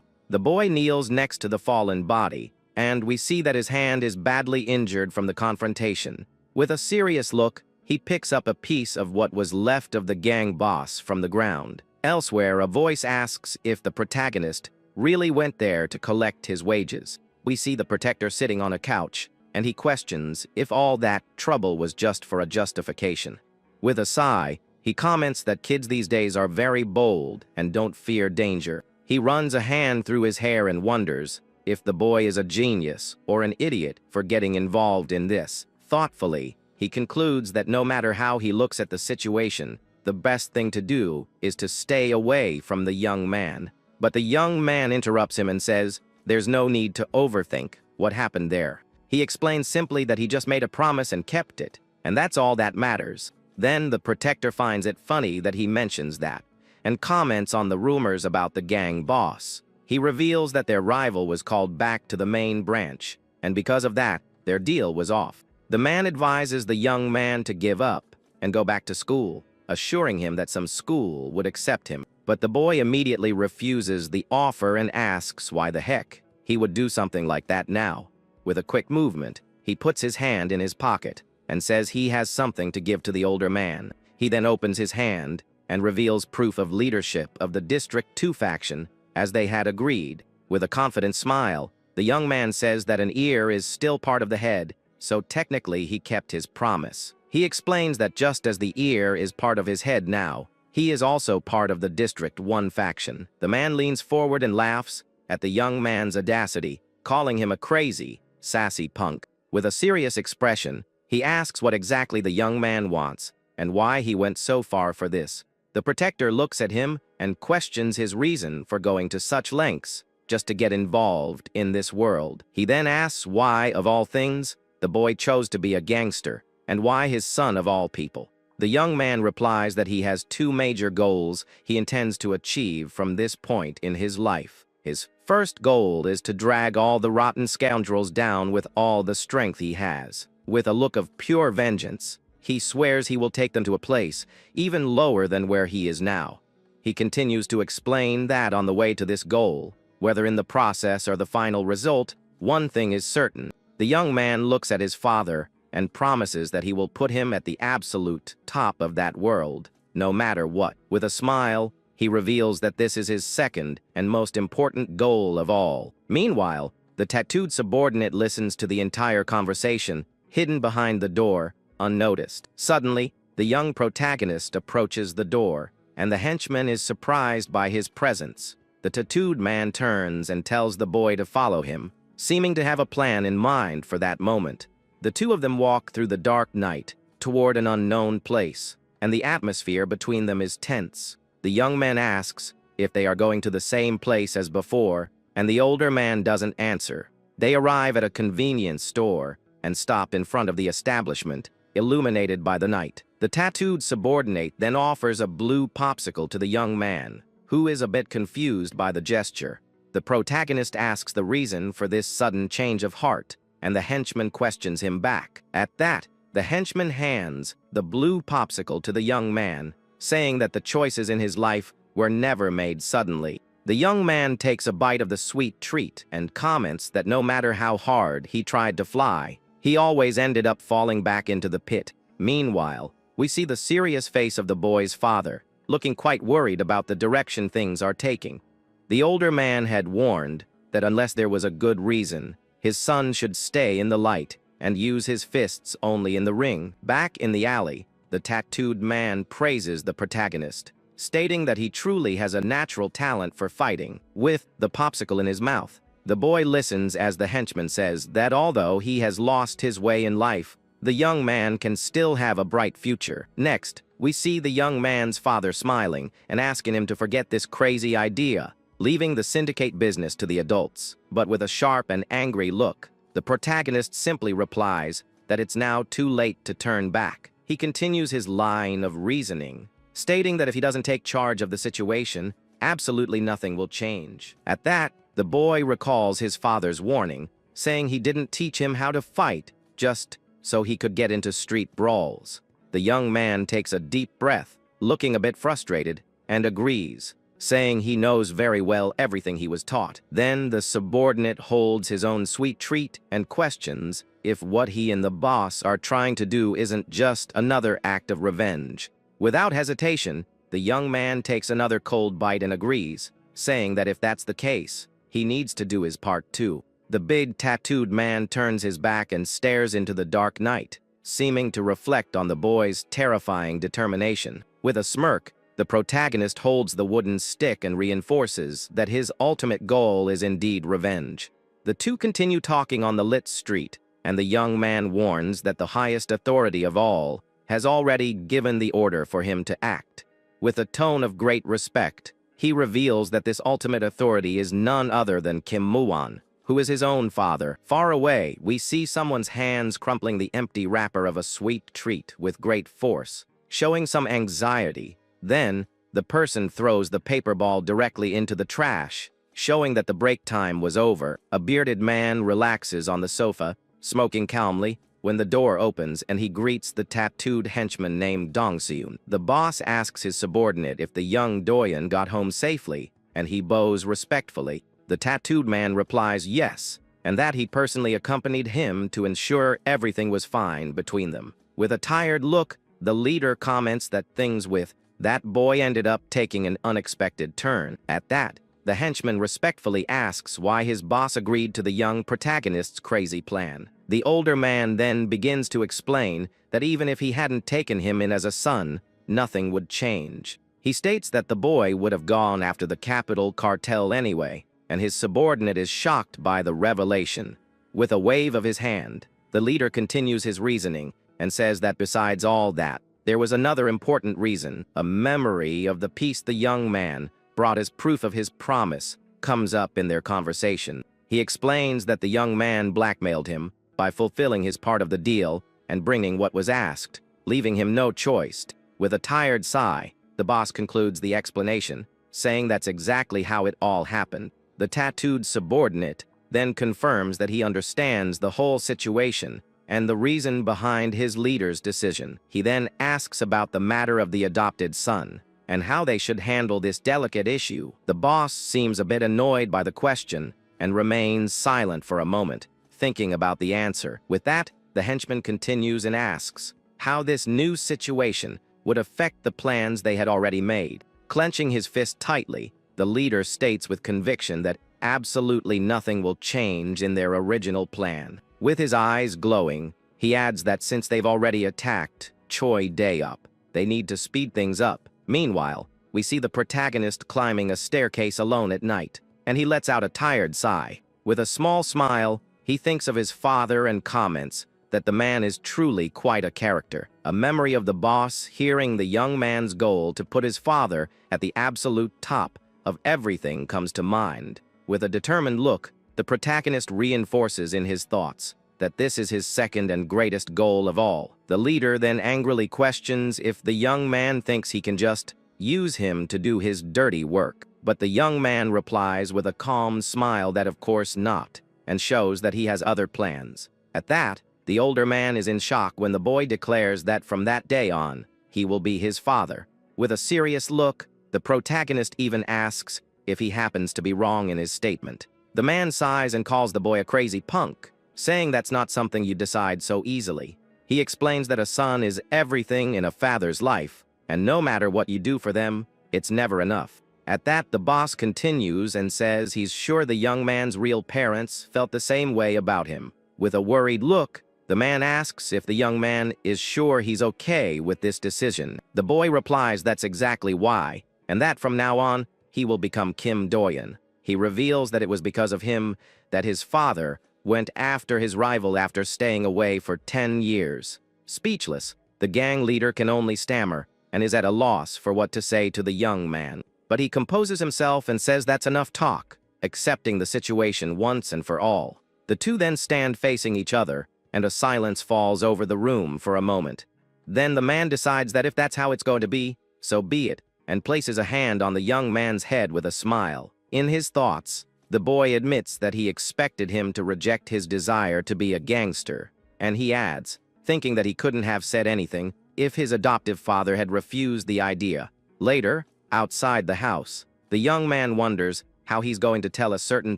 The boy kneels next to the fallen body, and we see that his hand is badly injured from the confrontation. With a serious look, he picks up a piece of what was left of the gang boss from the ground. Elsewhere, a voice asks if the protagonist really went there to collect his wages. We see the protector sitting on a couch, and he questions if all that trouble was just for a justification. With a sigh, he comments that kids these days are very bold and don't fear danger. He runs a hand through his hair and wonders if the boy is a genius or an idiot for getting involved in this. Thoughtfully, he concludes that no matter how he looks at the situation, the best thing to do is to stay away from the young man. But the young man interrupts him and says there's no need to overthink what happened there. He explains simply that he just made a promise and kept it, and that's all that matters. Then the protector finds it funny that he mentions that, and comments on the rumors about the gang boss. He reveals that their rival was called back to the main branch, and because of that, their deal was off. The man advises the young man to give up and go back to school, assuring him that some school would accept him. But the boy immediately refuses the offer and asks why the heck he would do something like that now. With a quick movement, he puts his hand in his pocket and says he has something to give to the older man. He then opens his hand and reveals proof of leadership of the District 2 faction, as they had agreed. With a confident smile, the young man says that an ear is still part of the head, so technically he kept his promise. He explains that just as the ear is part of his head now, he is also part of the District 1 faction. The man leans forward and laughs at the young man's audacity, calling him a crazy, sassy punk. With a serious expression, he asks what exactly the young man wants and why he went so far for this. The protector looks at him and questions his reason for going to such lengths just to get involved in this world. He then asks why, of all things, the boy chose to be a gangster, and why his son of all people. The young man replies that he has two major goals he intends to achieve from this point in his life. His first goal is to drag all the rotten scoundrels down with all the strength he has. With a look of pure vengeance, he swears he will take them to a place even lower than where he is now. He continues to explain that on the way to this goal, whether in the process or the final result, one thing is certain. The young man looks at his father and promises that he will put him at the absolute top of that world, no matter what. With a smile, he reveals that this is his second and most important goal of all. Meanwhile, the tattooed subordinate listens to the entire conversation, hidden behind the door, unnoticed. Suddenly, the young protagonist approaches the door, and the henchman is surprised by his presence. The tattooed man turns and tells the boy to follow him, seeming to have a plan in mind for that moment. The two of them walk through the dark night toward an unknown place, and the atmosphere between them is tense. The young man asks if they are going to the same place as before, and the older man doesn't answer. They arrive at a convenience store and stop in front of the establishment, illuminated by the night. The tattooed subordinate then offers a blue popsicle to the young man, who is a bit confused by the gesture. The protagonist asks the reason for this sudden change of heart, and the henchman questions him back. At that, the henchman hands the blue popsicle to the young man, saying that the choices in his life were never made suddenly. The young man takes a bite of the sweet treat and comments that no matter how hard he tried to fly, he always ended up falling back into the pit. Meanwhile, we see the serious face of the boy's father, looking quite worried about the direction things are taking. The older man had warned that unless there was a good reason, his son should stay in the light and use his fists only in the ring. Back in the alley, the tattooed man praises the protagonist, stating that he truly has a natural talent for fighting. With the popsicle in his mouth, the boy listens as the henchman says that although he has lost his way in life, the young man can still have a bright future. Next, we see the young man's father smiling and asking him to forget this crazy idea, leaving the syndicate business to the adults. But with a sharp and angry look, the protagonist simply replies that it's now too late to turn back. He continues his line of reasoning, stating that if he doesn't take charge of the situation, absolutely nothing will change. At that, the boy recalls his father's warning, saying he didn't teach him how to fight just so he could get into street brawls. The young man takes a deep breath, looking a bit frustrated, and agrees, saying he knows very well everything he was taught. Then the subordinate holds his own sweet treat and questions if what he and the boss are trying to do isn't just another act of revenge. Without hesitation, the young man takes another cold bite and agrees, saying that if that's the case, he needs to do his part too. The big tattooed man turns his back and stares into the dark night, seeming to reflect on the boy's terrifying determination. With a smirk, the protagonist holds the wooden stick and reinforces that his ultimate goal is indeed revenge. The two continue talking on the lit street, and the young man warns that the highest authority of all has already given the order for him to act. With a tone of great respect, he reveals that this ultimate authority is none other than Kim Muon, who is his own father. Far away, we see someone's hands crumpling the empty wrapper of a sweet treat with great force, showing some anxiety. Then, the person throws the paper ball directly into the trash, Showing that the break time was over, a bearded man relaxes on the sofa, smoking calmly, when the door opens and he greets the tattooed henchman named Dongseun. The boss asks his subordinate if the young Doyen got home safely, and he bows respectfully. The tattooed man replies yes, and that he personally accompanied him to ensure everything was fine between them. With a tired look, the leader comments that things with that boy ended up taking an unexpected turn. At that, the henchman respectfully asks why his boss agreed to the young protagonist's crazy plan. The older man then begins to explain that even if he hadn't taken him in as a son, nothing would change. He states that the boy would have gone after the capital Cartel anyway, and his subordinate is shocked by the revelation. With a wave of his hand, the leader continues his reasoning and says that besides all that, there was another important reason. A memory of the piece the young man brought as proof of his promise comes up in their conversation. He explains that the young man blackmailed him by fulfilling his part of the deal and bringing what was asked, leaving him no choice. With a tired sigh, the boss concludes the explanation, saying that's exactly how it all happened. The tattooed subordinate then confirms that he understands the whole situation and the reason behind his leader's decision. He then asks about the matter of the adopted son and how they should handle this delicate issue. The boss seems a bit annoyed by the question and remains silent for a moment, thinking about the answer. With that, the henchman continues and asks how this new situation would affect the plans they had already made. Clenching his fist tightly, the leader states with conviction that absolutely nothing will change in their original plan. With his eyes glowing, he adds that since they've already attacked Choi Day-up, they need to speed things up. Meanwhile, we see the protagonist climbing a staircase alone at night, and he lets out a tired sigh. With a small smile, he thinks of his father and comments that the man is truly quite a character. A memory of the boss hearing the young man's goal to put his father at the absolute top of everything comes to mind. With a determined look, the protagonist reinforces in his thoughts that this is his second and greatest goal of all. The leader then angrily questions if the young man thinks he can just use him to do his dirty work. But the young man replies with a calm smile that of course not, and shows that he has other plans. At that, the older man is in shock when the boy declares that from that day on, he will be his father. With a serious look, the protagonist even asks if he happens to be wrong in his statement. The man sighs and calls the boy a crazy punk, saying that's not something you decide so easily. He explains that a son is everything in a father's life, and no matter what you do for them, it's never enough. At that, the boss continues and says he's sure the young man's real parents felt the same way about him. With a worried look, the man asks if the young man is sure he's okay with this decision. The boy replies that's exactly why, and that from now on, he will become Kim Doyen. He reveals that it was because of him that his father went after his rival after staying away for 10 years. Speechless, the gang leader can only stammer and is at a loss for what to say to the young man. But he composes himself and says that's enough talk, accepting the situation once and for all. The two then stand facing each other, and a silence falls over the room for a moment. Then the man decides that if that's how it's going to be, so be it, and places a hand on the young man's head with a smile. In his thoughts, the boy admits that he expected him to reject his desire to be a gangster, and he adds, thinking that he couldn't have said anything if his adoptive father had refused the idea. Later, outside the house, the young man wonders how he's going to tell a certain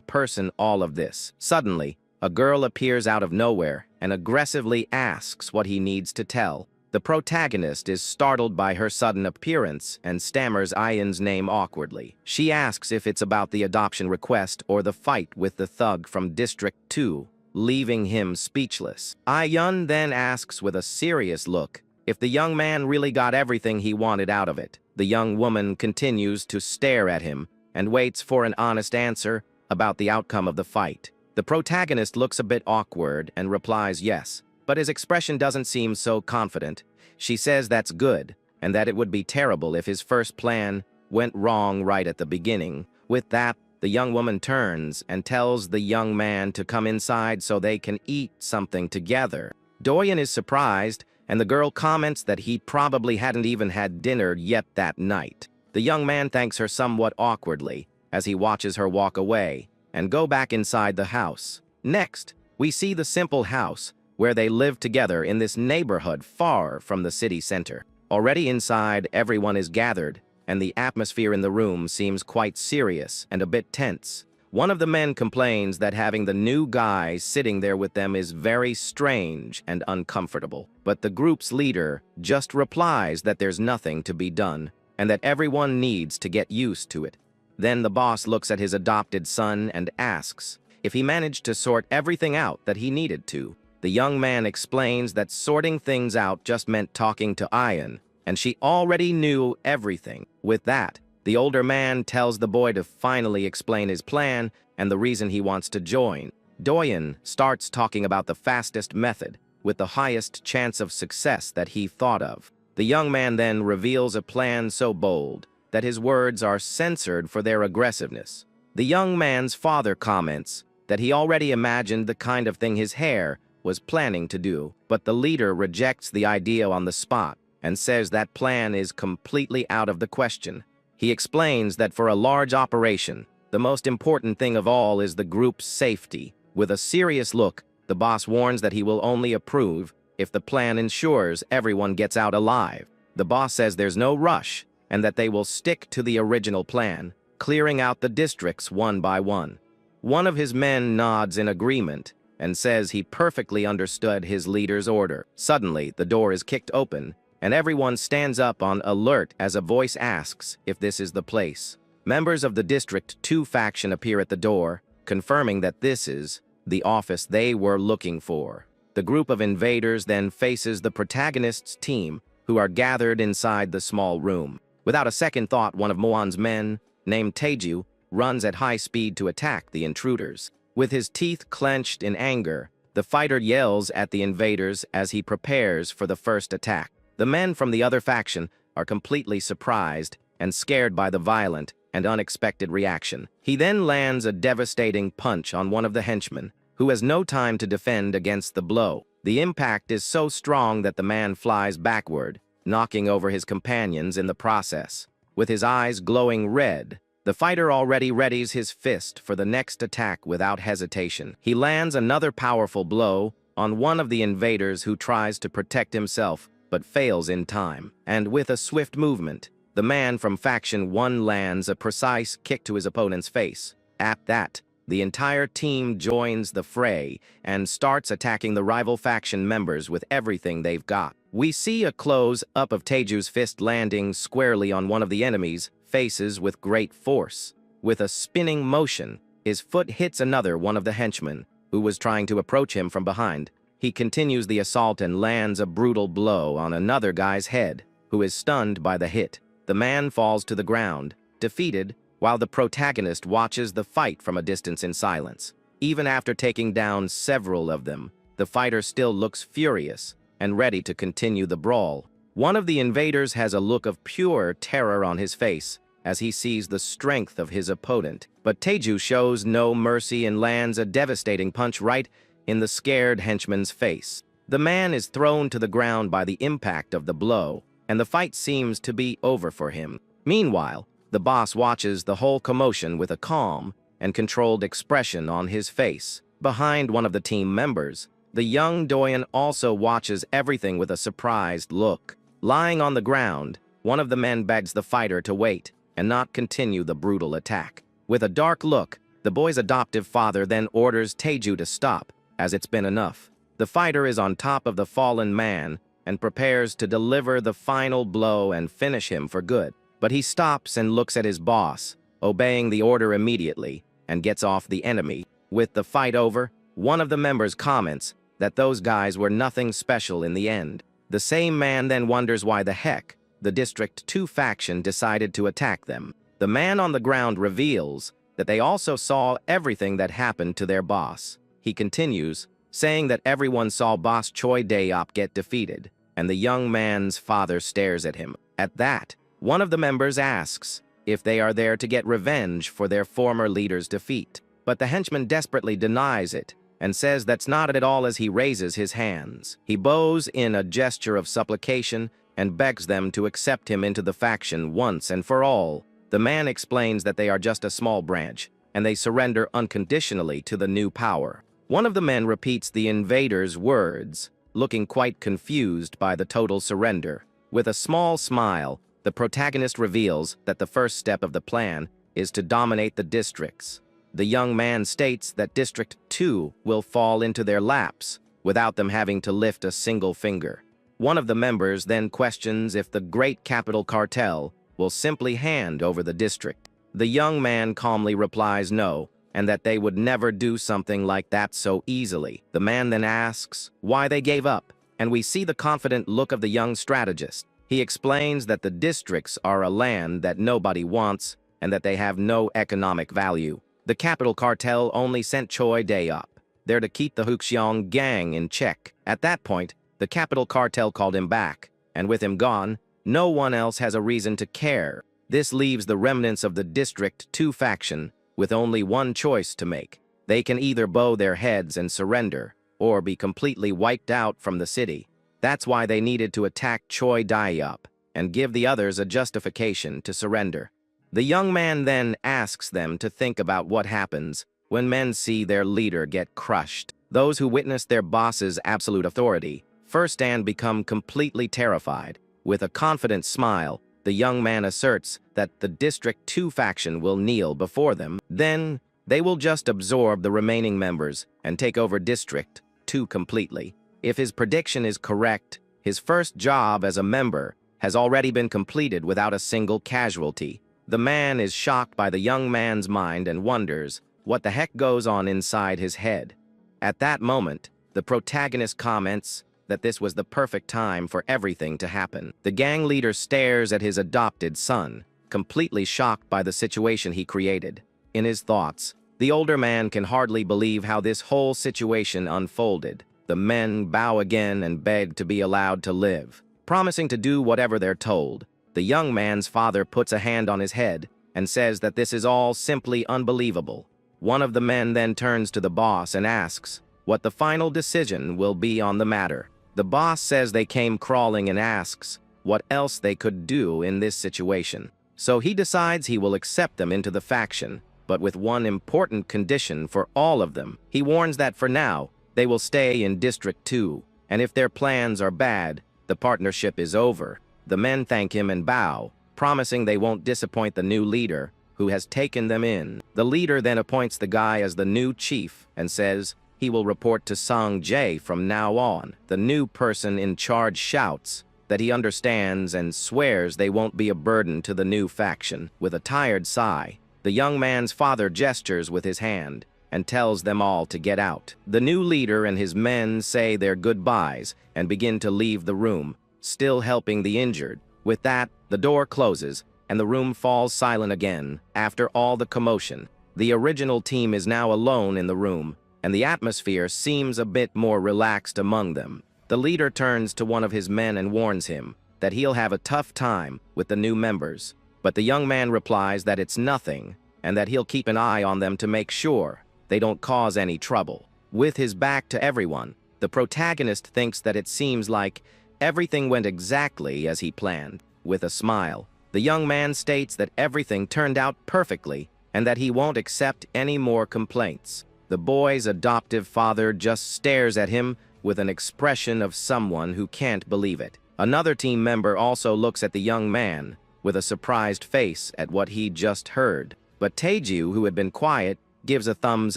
person all of this. Suddenly, a girl appears out of nowhere and aggressively asks what he needs to tell. The protagonist is startled by her sudden appearance and stammers Ayan's name awkwardly. She asks if it's about the adoption request or the fight with the thug from District 2, leaving him speechless. Ayan then asks with a serious look if the young man really got everything he wanted out of it. The young woman continues to stare at him and waits for an honest answer about the outcome of the fight. The protagonist looks a bit awkward and replies yes, but his expression doesn't seem so confident. She says that's good, and that it would be terrible if his first plan went wrong right at the beginning. With that, the young woman turns and tells the young man to come inside so they can eat something together. Doyen is surprised, and the girl comments that he probably hadn't even had dinner yet that night. The young man thanks her somewhat awkwardly as he watches her walk away and go back inside the house. Next, we see the simple house where they live together in this neighborhood far from the city center. Already inside, everyone is gathered, and the atmosphere in the room seems quite serious and a bit tense. One of the men complains that having the new guy sitting there with them is very strange and uncomfortable. But the group's leader just replies that there's nothing to be done and that everyone needs to get used to it. Then the boss looks at his adopted son and asks if he managed to sort everything out that he needed to. The young man explains that sorting things out just meant talking to Ian, and she already knew everything. With that, the older man tells the boy to finally explain his plan and the reason he wants to join. Doyen starts talking about the fastest method with the highest chance of success that he thought of. The young man then reveals a plan so bold that his words are censored for their aggressiveness. The young man's father comments that he already imagined the kind of thing his heir was planning to do, but the leader rejects the idea on the spot and says that plan is completely out of the question. He explains that for a large operation, the most important thing of all is the group's safety. With a serious look, the boss warns that he will only approve if the plan ensures everyone gets out alive. The boss says there's no rush and that they will stick to the original plan, clearing out the districts one by one. One of his men nods in agreement and says he perfectly understood his leader's order. Suddenly, the door is kicked open, and everyone stands up on alert as a voice asks if this is the place. Members of the District 2 faction appear at the door, confirming that this is the office they were looking for. The group of invaders then faces the protagonist's team, who are gathered inside the small room. Without a second thought, one of Moan's men, named Taeju, runs at high speed to attack the intruders. With his teeth clenched in anger, the fighter yells at the invaders as he prepares for the first attack. The men from the other faction are completely surprised and scared by the violent and unexpected reaction. He then lands a devastating punch on one of the henchmen, who has no time to defend against the blow. The impact is so strong that the man flies backward, knocking over his companions in the process. With his eyes glowing red, the fighter already readies his fist for the next attack without hesitation. He lands another powerful blow on one of the invaders who tries to protect himself but fails in time. And with a swift movement, the man from Faction 1 lands a precise kick to his opponent's face. At that, the entire team joins the fray and starts attacking the rival faction members with everything they've got. We see a close-up of Taeju's fist landing squarely on one of the enemies' faces with great force. With a spinning motion, his foot hits another one of the henchmen, who was trying to approach him from behind. He continues the assault and lands a brutal blow on another guy's head, who is stunned by the hit. The man falls to the ground, defeated, while the protagonist watches the fight from a distance in silence. Even after taking down several of them, the fighter still looks furious and ready to continue the brawl. One of the invaders has a look of pure terror on his face as he sees the strength of his opponent. But Taeju shows no mercy and lands a devastating punch right in the scared henchman's face. The man is thrown to the ground by the impact of the blow, and the fight seems to be over for him. Meanwhile, the boss watches the whole commotion with a calm and controlled expression on his face. Behind one of the team members, the young Doyen also watches everything with a surprised look. Lying on the ground, one of the men begs the fighter to wait and not continue the brutal attack. With a dark look, the boy's adoptive father then orders Taeju to stop, as it's been enough. The fighter is on top of the fallen man and prepares to deliver the final blow and finish him for good. But he stops and looks at his boss, obeying the order immediately, and gets off the enemy. With the fight over, one of the members comments that those guys were nothing special in the end. The same man then wonders why the heck the District 2 faction decided to attack them. The man on the ground reveals that they also saw everything that happened to their boss. He continues, saying that everyone saw Boss Choi Dae-op get defeated, and the young man's father stares at him. At that, one of the members asks if they are there to get revenge for their former leader's defeat. But the henchman desperately denies it and says that's not at all as he raises his hands. He bows in a gesture of supplication and begs them to accept him into the faction once and for all. The man explains that they are just a small branch, and they surrender unconditionally to the new power. One of the men repeats the invader's words, looking quite confused by the total surrender. With a small smile, the protagonist reveals that the first step of the plan is to dominate the districts. The young man states that District 2 will fall into their laps without them having to lift a single finger. One of the members then questions if the great capital Cartel will simply hand over the district. The young man calmly replies no, and that they would never do something like that so easily. The man then asks why they gave up, and we see the confident look of the young strategist. He explains that the districts are a land that nobody wants and that they have no economic value. The capital Cartel only sent Choi Day up, there to keep the Huxiong gang in check. At that point, the capital Cartel called him back, and with him gone, no one else has a reason to care. This leaves the remnants of the District 2 faction with only one choice to make. They can either bow their heads and surrender, or be completely wiped out from the city. That's why they needed to attack Choi Day-up and give the others a justification to surrender. The young man then asks them to think about what happens when men see their leader get crushed. Those who witness their boss's absolute authority firsthand become completely terrified. With a confident smile, the young man asserts that the District 2 faction will kneel before them. Then, they will just absorb the remaining members and take over District 2 completely. If his prediction is correct, his first job as a member has already been completed without a single casualty. The man is shocked by the young man's mind and wonders what the heck goes on inside his head. At that moment, the protagonist comments that this was the perfect time for everything to happen. The gang leader stares at his adopted son, completely shocked by the situation he created. In his thoughts, the older man can hardly believe how this whole situation unfolded. The men bow again and beg to be allowed to live, promising to do whatever they're told. The young man's father puts a hand on his head and says that this is all simply unbelievable. One of the men then turns to the boss and asks what the final decision will be on the matter. The boss says they came crawling and asks what else they could do in this situation. So he decides he will accept them into the faction, but with one important condition for all of them. He warns that for now, they will stay in District 2, and if their plans are bad, the partnership is over. The men thank him and bow, promising they won't disappoint the new leader who has taken them in. The leader then appoints the guy as the new chief and says he will report to Song Jae from now on. The new person in charge shouts that he understands and swears they won't be a burden to the new faction. With a tired sigh, the young man's father gestures with his hand and tells them all to get out. The new leader and his men say their goodbyes and begin to leave the room, still helping the injured. With that, the door closes and the room falls silent again. After all the commotion, the original team is now alone in the room, and the atmosphere seems a bit more relaxed among them. The leader turns to one of his men and warns him that he'll have a tough time with the new members, but the young man replies that it's nothing and that he'll keep an eye on them to make sure they don't cause any trouble. With his back to everyone, the protagonist thinks that it seems like everything went exactly as he planned. With a smile, the young man states that everything turned out perfectly and that he won't accept any more complaints. The boy's adoptive father just stares at him with an expression of someone who can't believe it. Another team member also looks at the young man with a surprised face at what he just heard. But Taeju, who had been quiet, gives a thumbs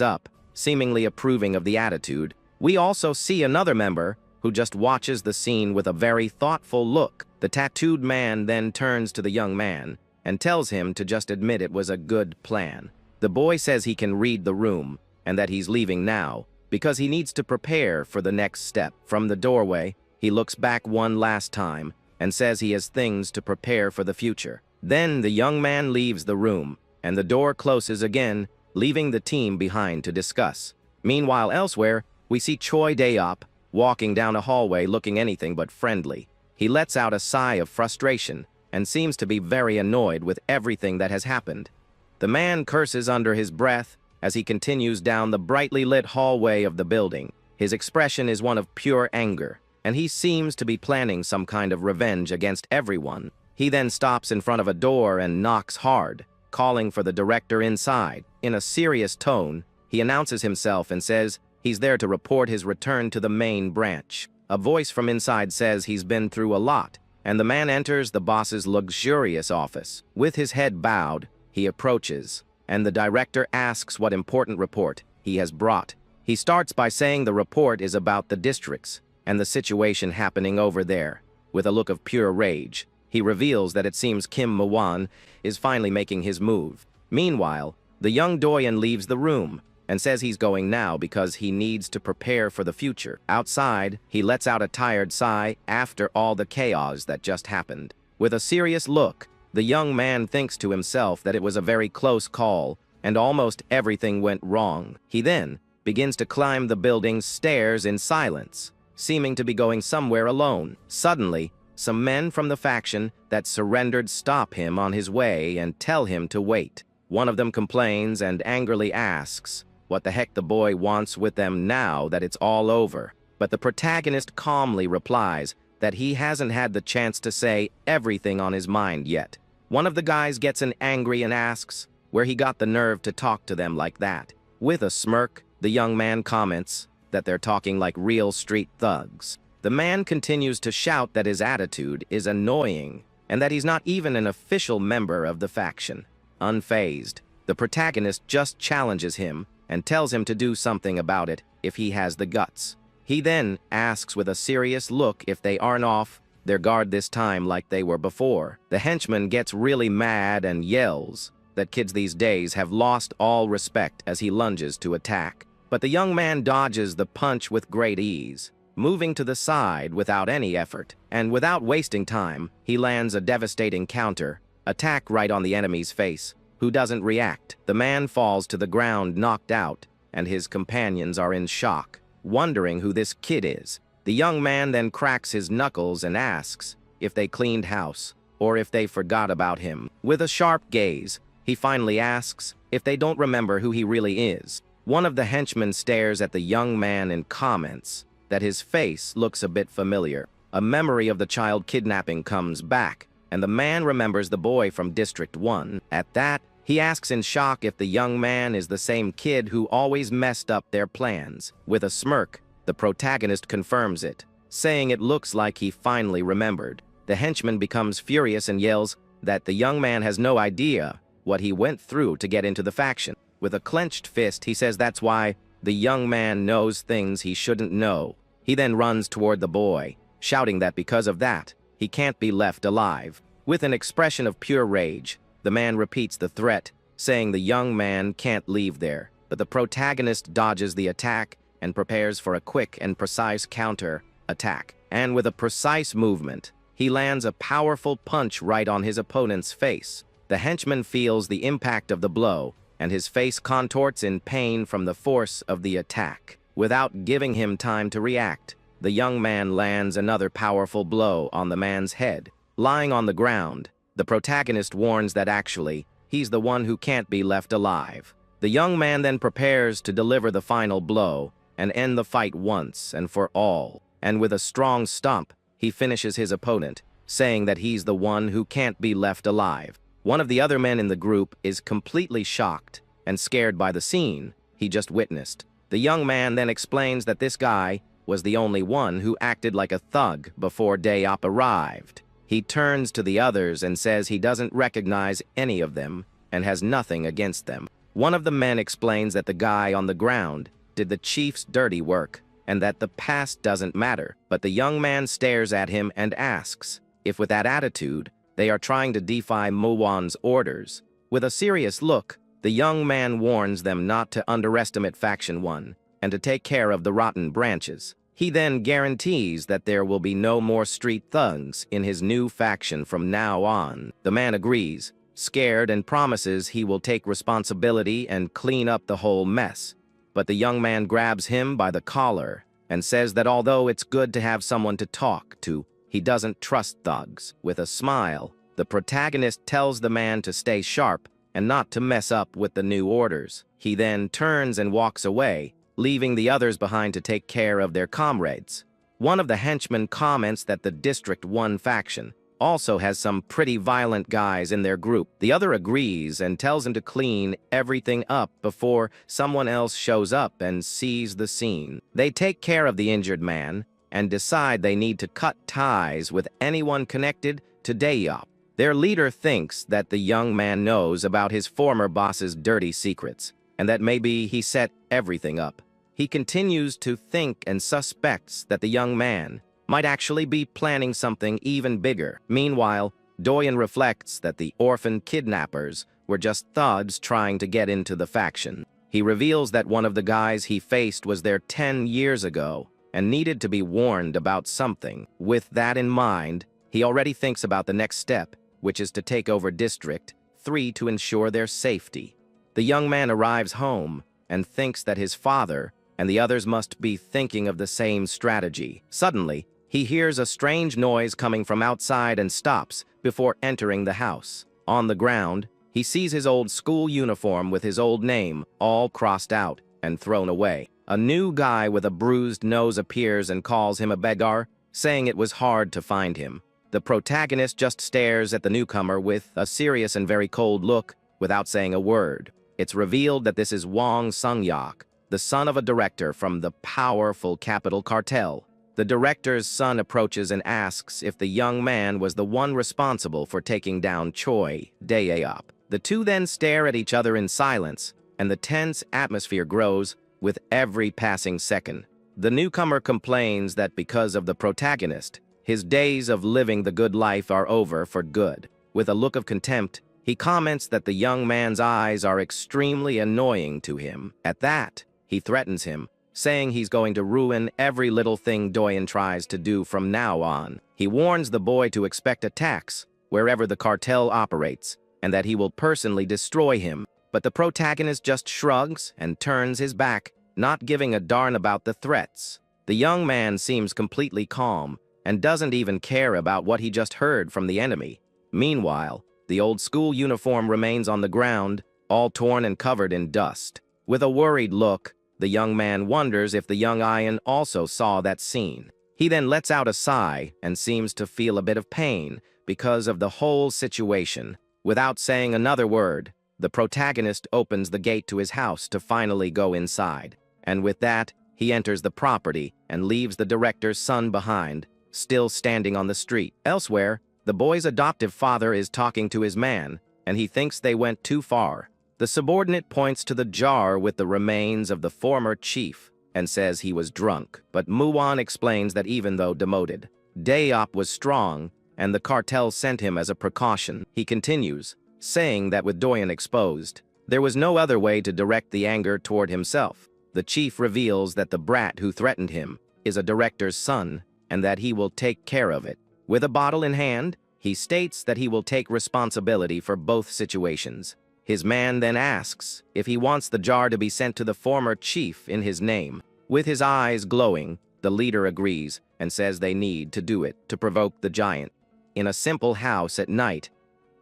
up, seemingly approving of the attitude. We also see another member who just watches the scene with a very thoughtful look. The tattooed man then turns to the young man and tells him to just admit it was a good plan. The boy says he can read the room and that he's leaving now because he needs to prepare for the next step. From the doorway, he looks back one last time and says he has things to prepare for the future. Then the young man leaves the room and the door closes again, leaving the team behind to discuss. Meanwhile, elsewhere, we see Choi Day-up walking down a hallway looking anything but friendly. He lets out a sigh of frustration and seems to be very annoyed with everything that has happened. The man curses under his breath as he continues down the brightly lit hallway of the building. His expression is one of pure anger, and he seems to be planning some kind of revenge against everyone. He then stops in front of a door and knocks hard, calling for the director inside. In a serious tone, he announces himself and says he's there to report his return to the main branch. A voice from inside says he's been through a lot, and the man enters the boss's luxurious office. With his head bowed, he approaches, and the director asks what important report he has brought. He starts by saying the report is about the districts and the situation happening over there. With a look of pure rage, he reveals that it seems Kim Mawan is finally making his move. Meanwhile, the young doyen leaves the room and says he's going now because he needs to prepare for the future. Outside, he lets out a tired sigh after all the chaos that just happened. With a serious look, the young man thinks to himself that it was a very close call and almost everything went wrong. He then begins to climb the building's stairs in silence, seeming to be going somewhere alone. Suddenly, some men from the faction that surrendered stop him on his way and tell him to wait. One of them complains and angrily asks what the heck the boy wants with them now that it's all over. But the protagonist calmly replies that he hasn't had the chance to say everything on his mind yet. One of the guys gets angry and asks where he got the nerve to talk to them like that. With a smirk, the young man comments that they're talking like real street thugs. The man continues to shout that his attitude is annoying and that he's not even an official member of the faction. Unfazed, the protagonist just challenges him and tells him to do something about it if he has the guts. He then asks with a serious look if they aren't off their guard this time like they were before. The henchman gets really mad and yells that kids these days have lost all respect as he lunges to attack. But the young man dodges the punch with great ease, moving to the side without any effort. And without wasting time, he lands a devastating counter attack right on the enemy's face, who doesn't react. The man falls to the ground knocked out, and his companions are in shock, wondering who this kid is. The young man then cracks his knuckles and asks if they cleaned house or if they forgot about him. With a sharp gaze, he finally asks if they don't remember who he really is. One of the henchmen stares at the young man and comments that his face looks a bit familiar. A memory of the child kidnapping comes back, and the man remembers the boy from District 1. At that, he asks in shock if the young man is the same kid who always messed up their plans. With a smirk, the protagonist confirms it, saying it looks like he finally remembered. The henchman becomes furious and yells that the young man has no idea what he went through to get into the faction. With a clenched fist, he says that's why the young man knows things he shouldn't know. He then runs toward the boy, shouting that because of that, he can't be left alive. With an expression of pure rage, the man repeats the threat, saying the young man can't leave there. But the protagonist dodges the attack and prepares for a quick and precise counter-attack. And with a precise movement, he lands a powerful punch right on his opponent's face. The henchman feels the impact of the blow, and his face contorts in pain from the force of the attack. Without giving him time to react, the young man lands another powerful blow on the man's head. Lying on the ground, the protagonist warns that actually, he's the one who can't be left alive. The young man then prepares to deliver the final blow and end the fight once and for all. And with a strong stomp, he finishes his opponent, saying that he's the one who can't be left alive. One of the other men in the group is completely shocked and scared by the scene he just witnessed. The young man then explains that this guy was the only one who acted like a thug before Day-Op arrived. He turns to the others and says he doesn't recognize any of them and has nothing against them. One of the men explains that the guy on the ground did the chief's dirty work and that the past doesn't matter. But the young man stares at him and asks if with that attitude, they are trying to defy Muwan's orders. With a serious look, the young man warns them not to underestimate Faction 1 and to take care of the rotten branches. He then guarantees that there will be no more street thugs in his new faction from now on. The man agrees, scared, and promises he will take responsibility and clean up the whole mess. But the young man grabs him by the collar and says that although it's good to have someone to talk to, he doesn't trust thugs. With a smile, the protagonist tells the man to stay sharp and not to mess up with the new orders. He then turns and walks away, leaving the others behind to take care of their comrades. One of the henchmen comments that the District 1 faction also has some pretty violent guys in their group. The other agrees and tells him to clean everything up before someone else shows up and sees the scene. They take care of the injured man and decide they need to cut ties with anyone connected to Daeyop. Their leader thinks that the young man knows about his former boss's dirty secrets, and that maybe he set everything up. He continues to think and suspects that the young man might actually be planning something even bigger. Meanwhile, Doyen reflects that the orphan kidnappers were just thugs trying to get into the faction. He reveals that one of the guys he faced was there 10 years ago and needed to be warned about something. With that in mind, he already thinks about the next step, which is to take over District 3 to ensure their safety. The young man arrives home and thinks that his father and the others must be thinking of the same strategy. Suddenly, he hears a strange noise coming from outside and stops before entering the house. On the ground, he sees his old school uniform with his old name all crossed out and thrown away. A new guy with a bruised nose appears and calls him a beggar, saying it was hard to find him. The protagonist just stares at the newcomer with a serious and very cold look without saying a word. It's revealed that this is Wang Sungyak, the son of a director from the powerful capital Cartel. The director's son approaches and asks if the young man was the one responsible for taking down Choi Daeyop. The two then stare at each other in silence, and the tense atmosphere grows with every passing second. The newcomer complains that because of the protagonist, his days of living the good life are over for good. With a look of contempt, he comments that the young man's eyes are extremely annoying to him. At that, he threatens him, saying he's going to ruin every little thing Doyen tries to do from now on. He warns the boy to expect attacks wherever the cartel operates, and that he will personally destroy him. But the protagonist just shrugs and turns his back, not giving a darn about the threats. The young man seems completely calm and doesn't even care about what he just heard from the enemy. Meanwhile, the old school uniform remains on the ground, all torn and covered in dust. With a worried look, the young man wonders if the young Ian also saw that scene. He then lets out a sigh and seems to feel a bit of pain because of the whole situation. Without saying another word, the protagonist opens the gate to his house to finally go inside. And with that, he enters the property and leaves the director's son behind, still standing on the street. Elsewhere, the boy's adoptive father is talking to his man, and he thinks they went too far. The subordinate points to the jar with the remains of the former chief and says he was drunk. But Muwan explains that even though demoted, Daeyop was strong and the cartel sent him as a precaution. He continues, saying that with Doyen exposed, there was no other way to direct the anger toward himself. The chief reveals that the brat who threatened him is a director's son and that he will take care of it. With a bottle in hand, he states that he will take responsibility for both situations. His man then asks if he wants the jar to be sent to the former chief in his name. With his eyes glowing, the leader agrees and says they need to do it to provoke the giant. In a simple house at night,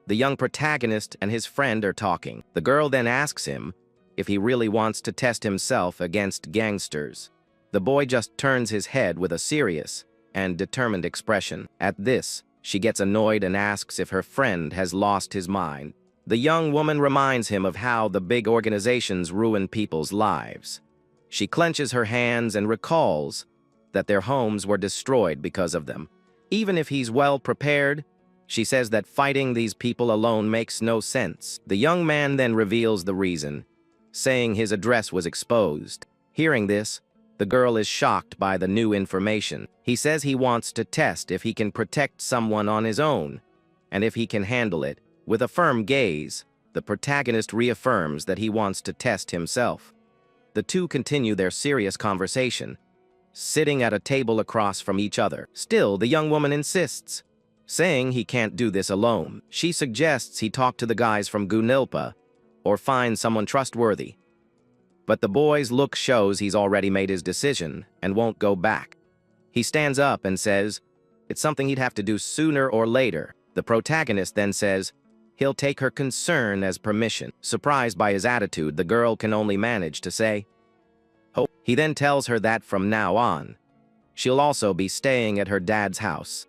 the young protagonist and his friend are talking. The girl then asks him if he really wants to test himself against gangsters. The boy just turns his head with a serious and determined expression. At this, she gets annoyed and asks if her friend has lost his mind. The young woman reminds him of how the big organizations ruin people's lives. She clenches her hands and recalls that their homes were destroyed because of them. Even if he's well prepared, she says that fighting these people alone makes no sense. The young man then reveals the reason, saying his address was exposed. Hearing this, the girl is shocked by the new information. He says he wants to test if he can protect someone on his own, and if he can handle it. With a firm gaze, the protagonist reaffirms that he wants to test himself. The two continue their serious conversation, sitting at a table across from each other. Still, the young woman insists, saying he can't do this alone. She suggests he talk to the guys from Gunilpa or find someone trustworthy. But the boy's look shows he's already made his decision and won't go back. He stands up and says it's something he'd have to do sooner or later. The protagonist then says he'll take her concern as permission. Surprised by his attitude, the girl can only manage to say, "Oh." He then tells her that from now on, she'll also be staying at her dad's house.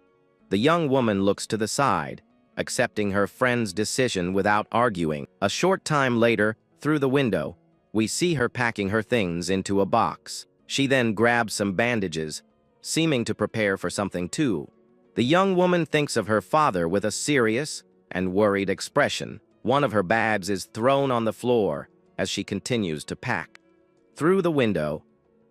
The young woman looks to the side, accepting her friend's decision without arguing. A short time later, through the window, we see her packing her things into a box. She then grabs some bandages, seeming to prepare for something too. The young woman thinks of her father with a serious and worried expression. One of her bags is thrown on the floor as she continues to pack. Through the window,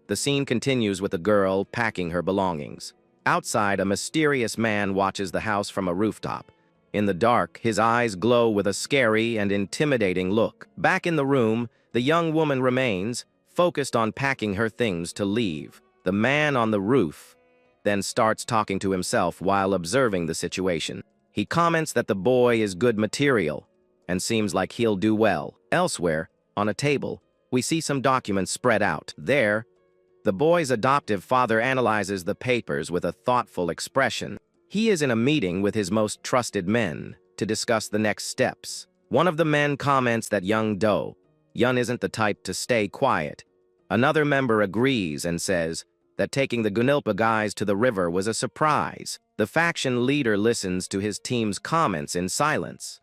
the scene continues with the girl packing her belongings. Outside, a mysterious man watches the house from a rooftop. In the dark, his eyes glow with a scary and intimidating look. Back in the room, the young woman remains, focused on packing her things to leave. The man on the roof then starts talking to himself while observing the situation. He comments that the boy is good material and seems like he'll do well. Elsewhere, on a table, we see some documents spread out. There, the boy's adoptive father analyzes the papers with a thoughtful expression. He is in a meeting with his most trusted men to discuss the next steps. One of the men comments that Yun isn't the type to stay quiet. Another member agrees and says that taking the Gunilpa guys to the river was a surprise. The faction leader listens to his team's comments in silence.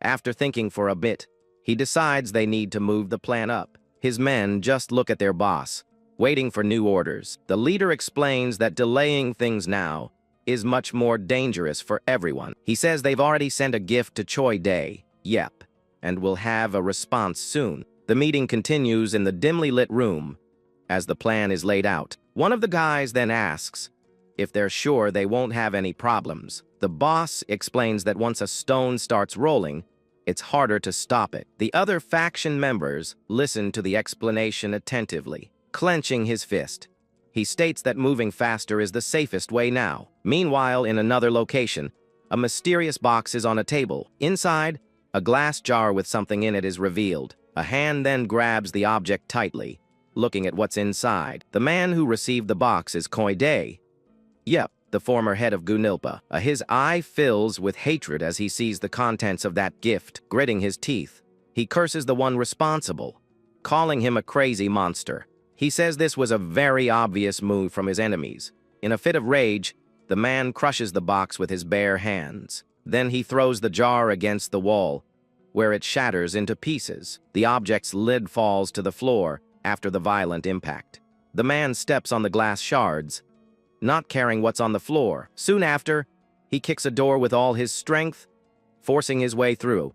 After thinking for a bit, he decides they need to move the plan up. His men just look at their boss, waiting for new orders. The leader explains that delaying things now is much more dangerous for everyone. He says they've already sent a gift to Choi Dae, and will have a response soon. The meeting continues in the dimly lit room as the plan is laid out. One of the guys then asks if they're sure they won't have any problems. The boss explains that once a stone starts rolling, it's harder to stop it. The other faction members listen to the explanation attentively, clenching his fist. He states that moving faster is the safest way now. Meanwhile, in another location, a mysterious box is on a table. Inside, a glass jar with something in it is revealed. A hand then grabs the object tightly, looking at what's inside. The man who received the box is Choi Dae, the former head of Gunilpa. His eye fills with hatred as he sees the contents of that gift. Gritting his teeth, he curses the one responsible, calling him a crazy monster. He says this was a very obvious move from his enemies. In a fit of rage, the man crushes the box with his bare hands. Then he throws the jar against the wall, where it shatters into pieces. The object's lid falls to the floor after the violent impact. The man steps on the glass shards, not caring what's on the floor. Soon after, he kicks a door with all his strength, forcing his way through.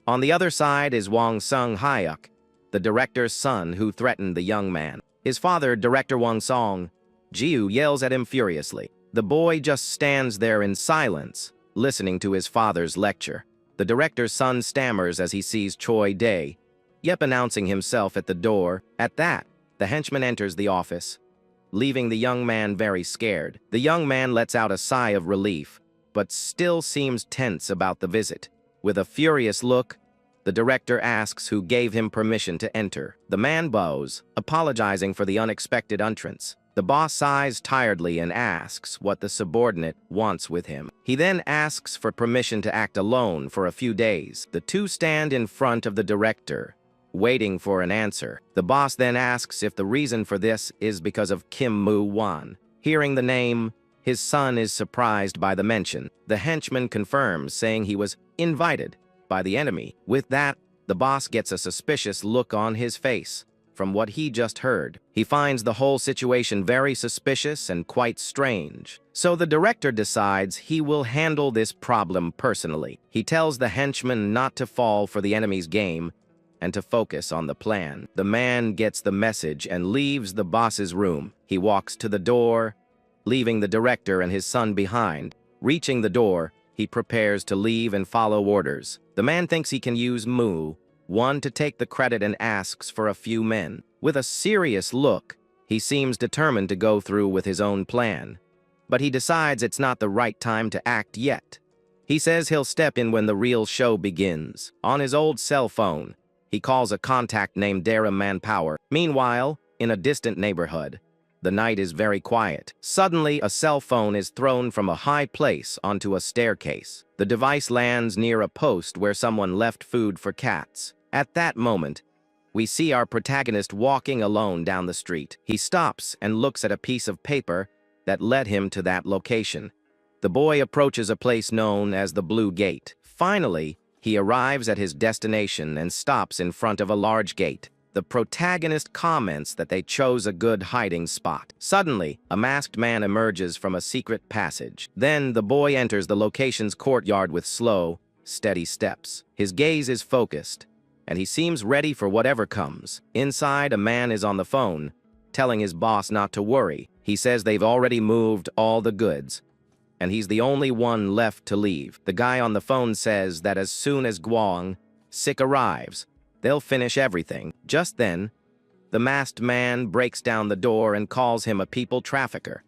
On the other side is Wang Sung Hyuk, the director's son who threatened the young man. His father, Director Wang Song Jiu, yells at him furiously. The boy just stands there in silence, listening to his father's lecture. The director's son stammers as he sees Choi Dae, announcing himself at the door. At that, the henchman enters the office, leaving the young man very scared. The young man lets out a sigh of relief, but still seems tense about the visit. With a furious look, the director asks who gave him permission to enter. The man bows, apologizing for the unexpected entrance. The boss sighs tiredly and asks what the subordinate wants with him. He then asks for permission to act alone for a few days. The two stand in front of the director, waiting for an answer. The boss then asks if the reason for this is because of Kim Moo-wan. Hearing the name, his son is surprised by the mention. The henchman confirms, saying he was invited by the enemy. With that, the boss gets a suspicious look on his face. From what he just heard, he finds the whole situation very suspicious and quite strange. So the director decides he will handle this problem personally. He tells the henchman not to fall for the enemy's game and to focus on the plan. The man gets the message and leaves the boss's room. He walks to the door, leaving the director and his son behind. Reaching the door, he prepares to leave and follow orders. The man thinks he can use Moo-wan to take the credit and asks for a few men. With a serious look, he seems determined to go through with his own plan. But he decides it's not the right time to act yet. He says he'll step in when the real show begins. On his old cell phone, he calls a contact named Dara Manpower. Meanwhile, in a distant neighborhood, the night is very quiet. Suddenly, a cell phone is thrown from a high place onto a staircase. The device lands near a post where someone left food for cats. At that moment, we see our protagonist walking alone down the street. He stops and looks at a piece of paper that led him to that location. The boy approaches a place known as the Blue Gate. Finally, he arrives at his destination and stops in front of a large gate. The protagonist comments that they chose a good hiding spot. Suddenly, a masked man emerges from a secret passage. Then, the boy enters the location's courtyard with slow, steady steps. His gaze is focused, and he seems ready for whatever comes. Inside, a man is on the phone, telling his boss not to worry. He says they've already moved all the goods, and he's the only one left to leave. The guy on the phone says that as soon as Sik arrives, they'll finish everything. Just then, the masked man breaks down the door and calls him a people trafficker.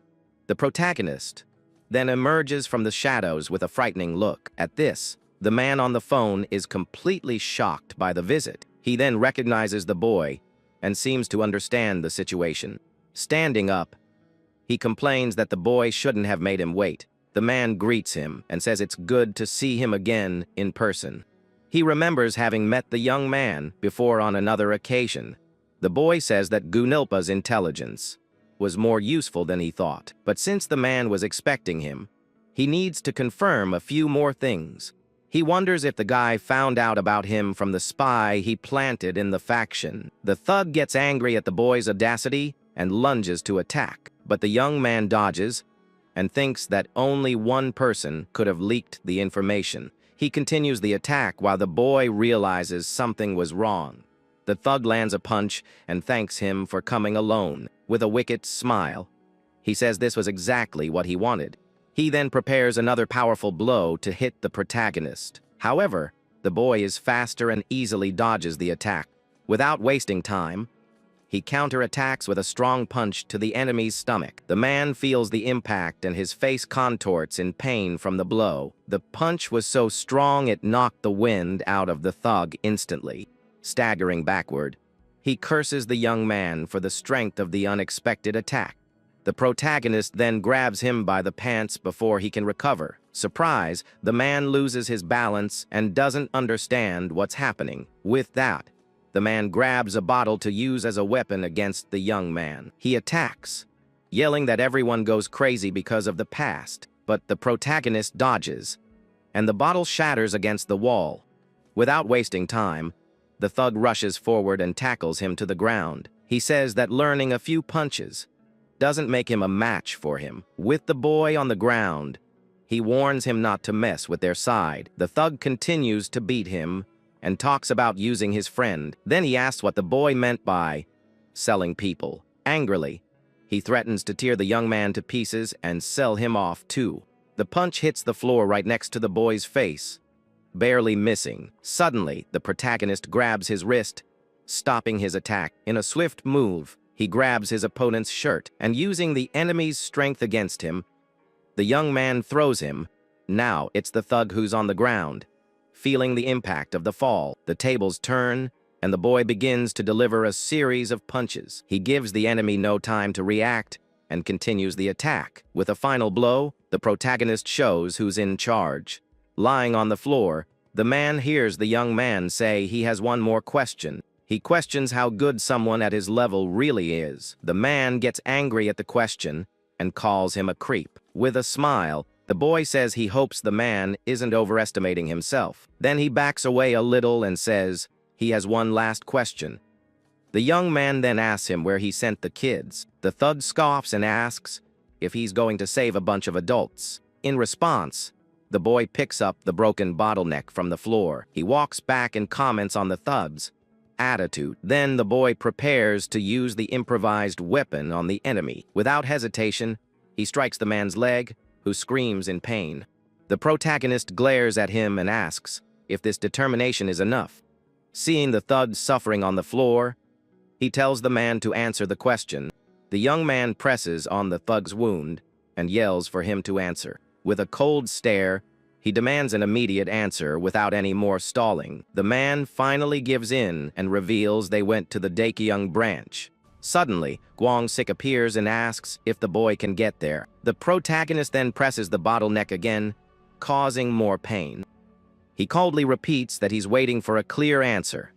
The protagonist then emerges from the shadows with a frightening look. At this, the man on the phone is completely shocked by the visit. He then recognizes the boy and seems to understand the situation. Standing up, he complains that the boy shouldn't have made him wait. The man greets him and says it's good to see him again in person. He remembers having met the young man before on another occasion. The boy says that Gunilpa's intelligence was more useful than he thought, but since the man was expecting him, he needs to confirm a few more things. He wonders if the guy found out about him from the spy he planted in the faction. The thug gets angry at the boy's audacity and lunges to attack, but the young man dodges and thinks that only one person could have leaked the information. He continues the attack while the boy realizes something was wrong. The thug lands a punch and thanks him for coming alone. With a wicked smile, he says this was exactly what he wanted. He then prepares another powerful blow to hit the protagonist. However, the boy is faster and easily dodges the attack. Without wasting time, he counterattacks with a strong punch to the enemy's stomach. The man feels the impact and his face contorts in pain from the blow. The punch was so strong it knocked the wind out of the thug instantly. Staggering backward, he curses the young man for the strength of the unexpected attack. The protagonist then grabs him by the pants before he can recover. Surprise, the man loses his balance and doesn't understand what's happening. With that, the man grabs a bottle to use as a weapon against the young man. He attacks, yelling that everyone goes crazy because of the past, but the protagonist dodges, and the bottle shatters against the wall. Without wasting time, the thug rushes forward and tackles him to the ground. He says that learning a few punches doesn't make him a match for him. With the boy on the ground, he warns him not to mess with their side. The thug continues to beat him and talks about using his friend. Then he asks what the boy meant by selling people. Angrily, he threatens to tear the young man to pieces and sell him off too. The punch hits the floor right next to the boy's face, barely missing. Suddenly, the protagonist grabs his wrist, stopping his attack. In a swift move, he grabs his opponent's shirt, and using the enemy's strength against him, the young man throws him. Now it's the thug who's on the ground. Feeling the impact of the fall, the tables turn, and the boy begins to deliver a series of punches. He gives the enemy no time to react and continues the attack. With a final blow, the protagonist shows who's in charge. Lying on the floor, the man hears the young man say he has one more question. He questions how good someone at his level really is. The man gets angry at the question and calls him a creep. With a smile, the boy says he hopes the man isn't overestimating himself. Then he backs away a little and says he has one last question. The young man then asks him where he sent the kids. The thug scoffs and asks if he's going to save a bunch of adults. In response, the boy picks up the broken bottleneck from the floor. He walks back and comments on the thug's attitude. Then the boy prepares to use the improvised weapon on the enemy. Without hesitation, he strikes the man's leg, who screams in pain. The protagonist glares at him and asks if this determination is enough. Seeing the thug suffering on the floor, he tells the man to answer the question. The young man presses on the thug's wound and yells for him to answer. With a cold stare, he demands an immediate answer without any more stalling. The man finally gives in and reveals they went to the Daekyung branch. Suddenly, Sik appears and asks if the boy can get there. The protagonist then presses the bottleneck again, causing more pain. He coldly repeats that he's waiting for a clear answer.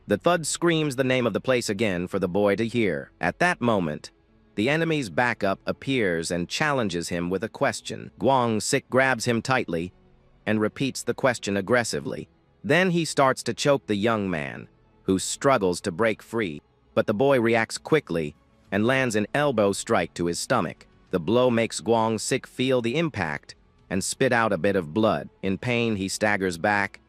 The thug screams the name of the place again for the boy to hear. At that moment, The enemy's backup appears and challenges him with a question. Guang-sik grabs him tightly and repeats the question aggressively. Then he starts to choke the young man, who struggles to break free. But the boy reacts quickly and lands an elbow strike to his stomach. The blow makes Guang-sik feel the impact and spit out a bit of blood. In pain, he staggers back,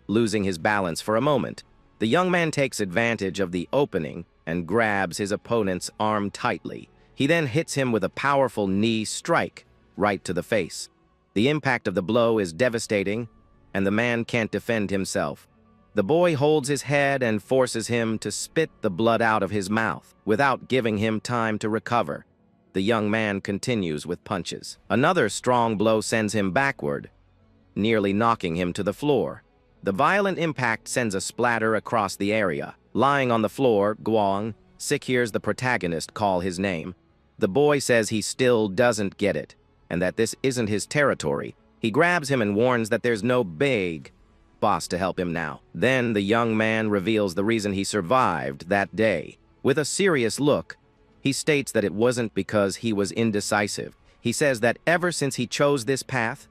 losing his balance for a moment. The young man takes advantage of the opening and grabs his opponent's arm tightly. He then hits him with a powerful knee strike right to the face. The impact of the blow is devastating, and the man can't defend himself. The boy holds his head and forces him to spit the blood out of his mouth without giving him time to recover. The young man continues with punches. Another strong blow sends him backward, nearly knocking him to the floor. The violent impact sends a splatter across the area. Lying on the floor, Guang-sik hears the protagonist call his name. The boy says he still doesn't get it, and that this isn't his territory. He grabs him and warns that there's no big boss to help him now. Then the young man reveals the reason he survived that day. With a serious look, he states that it wasn't because he was indecisive. He says that ever since he chose this path,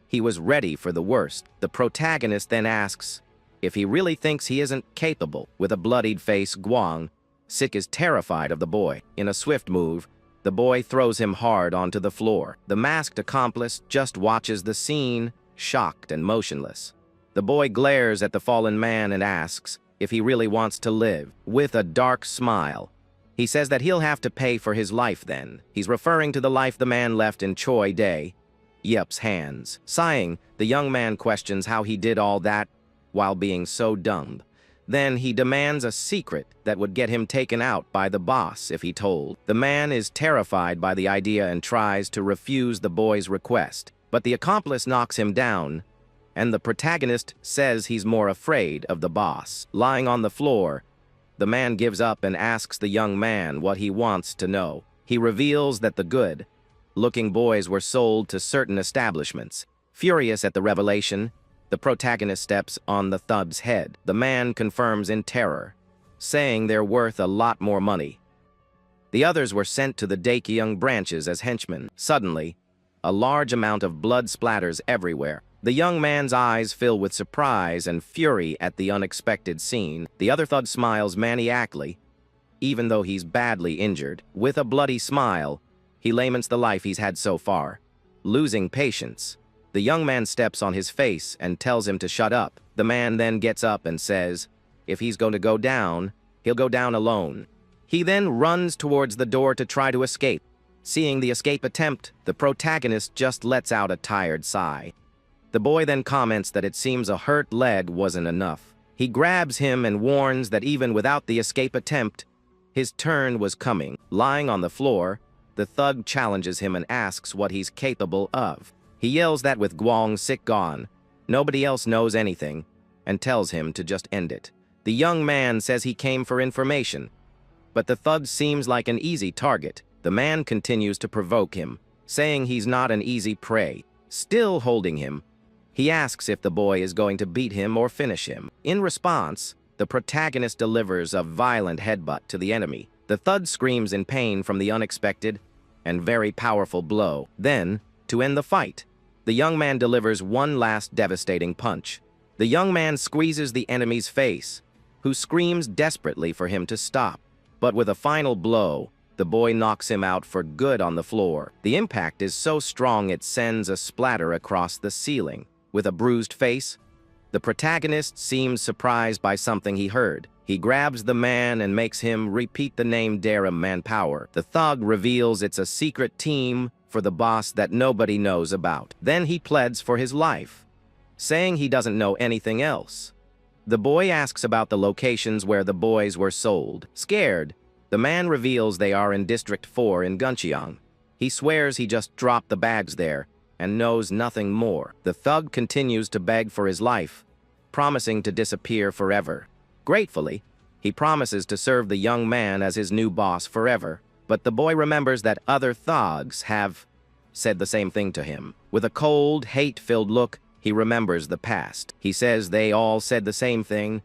he was ready for the worst. The protagonist then asks if he really thinks he isn't capable. With a bloodied face, Guang-sik is terrified of the boy. In a swift move, the boy throws him hard onto the floor. The masked accomplice just watches the scene, shocked and motionless. The boy glares at the fallen man and asks if he really wants to live. With a dark smile, he says that he'll have to pay for his life then. He's referring to the life the man left in Choi Dae-yeop's hands. Sighing, the young man questions how he did all that while being so dumb. Then he demands a secret that would get him taken out by the boss if he told. The man is terrified by the idea and tries to refuse the boy's request. But the accomplice knocks him down, and the protagonist says he's more afraid of the boss. Lying on the floor, the man gives up and asks the young man what he wants to know. He reveals that the good-looking boys were sold to certain establishments. Furious at the revelation, the protagonist steps on the thug's head. The man confirms in terror, saying they're worth a lot more money. The others were sent to the Daekyung branches as henchmen. Suddenly, a large amount of blood splatters everywhere. The young man's eyes fill with surprise and fury at the unexpected scene. The other thug smiles maniacally, even though he's badly injured. With a bloody smile, he laments the life he's had so far. Losing patience, the young man steps on his face and tells him to shut up. The man then gets up and says if he's going to go down, he'll go down alone. He then runs towards the door to try to escape. Seeing the escape attempt, the protagonist just lets out a tired sigh. The boy then comments that it seems a hurt leg wasn't enough. He grabs him and warns that even without the escape attempt, his turn was coming. Lying on the floor, the thug challenges him and asks what he's capable of. He yells that with Guang-sik gone, nobody else knows anything, and tells him to just end it. The young man says he came for information, but the thug seems like an easy target. The man continues to provoke him, saying he's not an easy prey. Still holding him, he asks if the boy is going to beat him or finish him. In response, the protagonist delivers a violent headbutt to the enemy. The thug screams in pain from the unexpected and very powerful blow. Then, to end the fight, the young man delivers one last devastating punch. The young man squeezes the enemy's face, who screams desperately for him to stop. But with a final blow, the boy knocks him out for good on the floor. The impact is so strong it sends a splatter across the ceiling. With a bruised face, the protagonist seems surprised by something he heard. He grabs the man and makes him repeat the name Dara Manpower. The thug reveals it's a secret team for the boss that nobody knows about. Then he pleads for his life, saying he doesn't know anything else. The boy asks about the locations where the boys were sold. Scared, the man reveals they are in District 4 in Guncheong. He swears he just dropped the bags there and knows nothing more. The thug continues to beg for his life, promising to disappear forever. Gratefully, he promises to serve the young man as his new boss forever. But the boy remembers that other thugs have said the same thing to him. With a cold, hate-filled look, he remembers the past. He says they all said the same thing,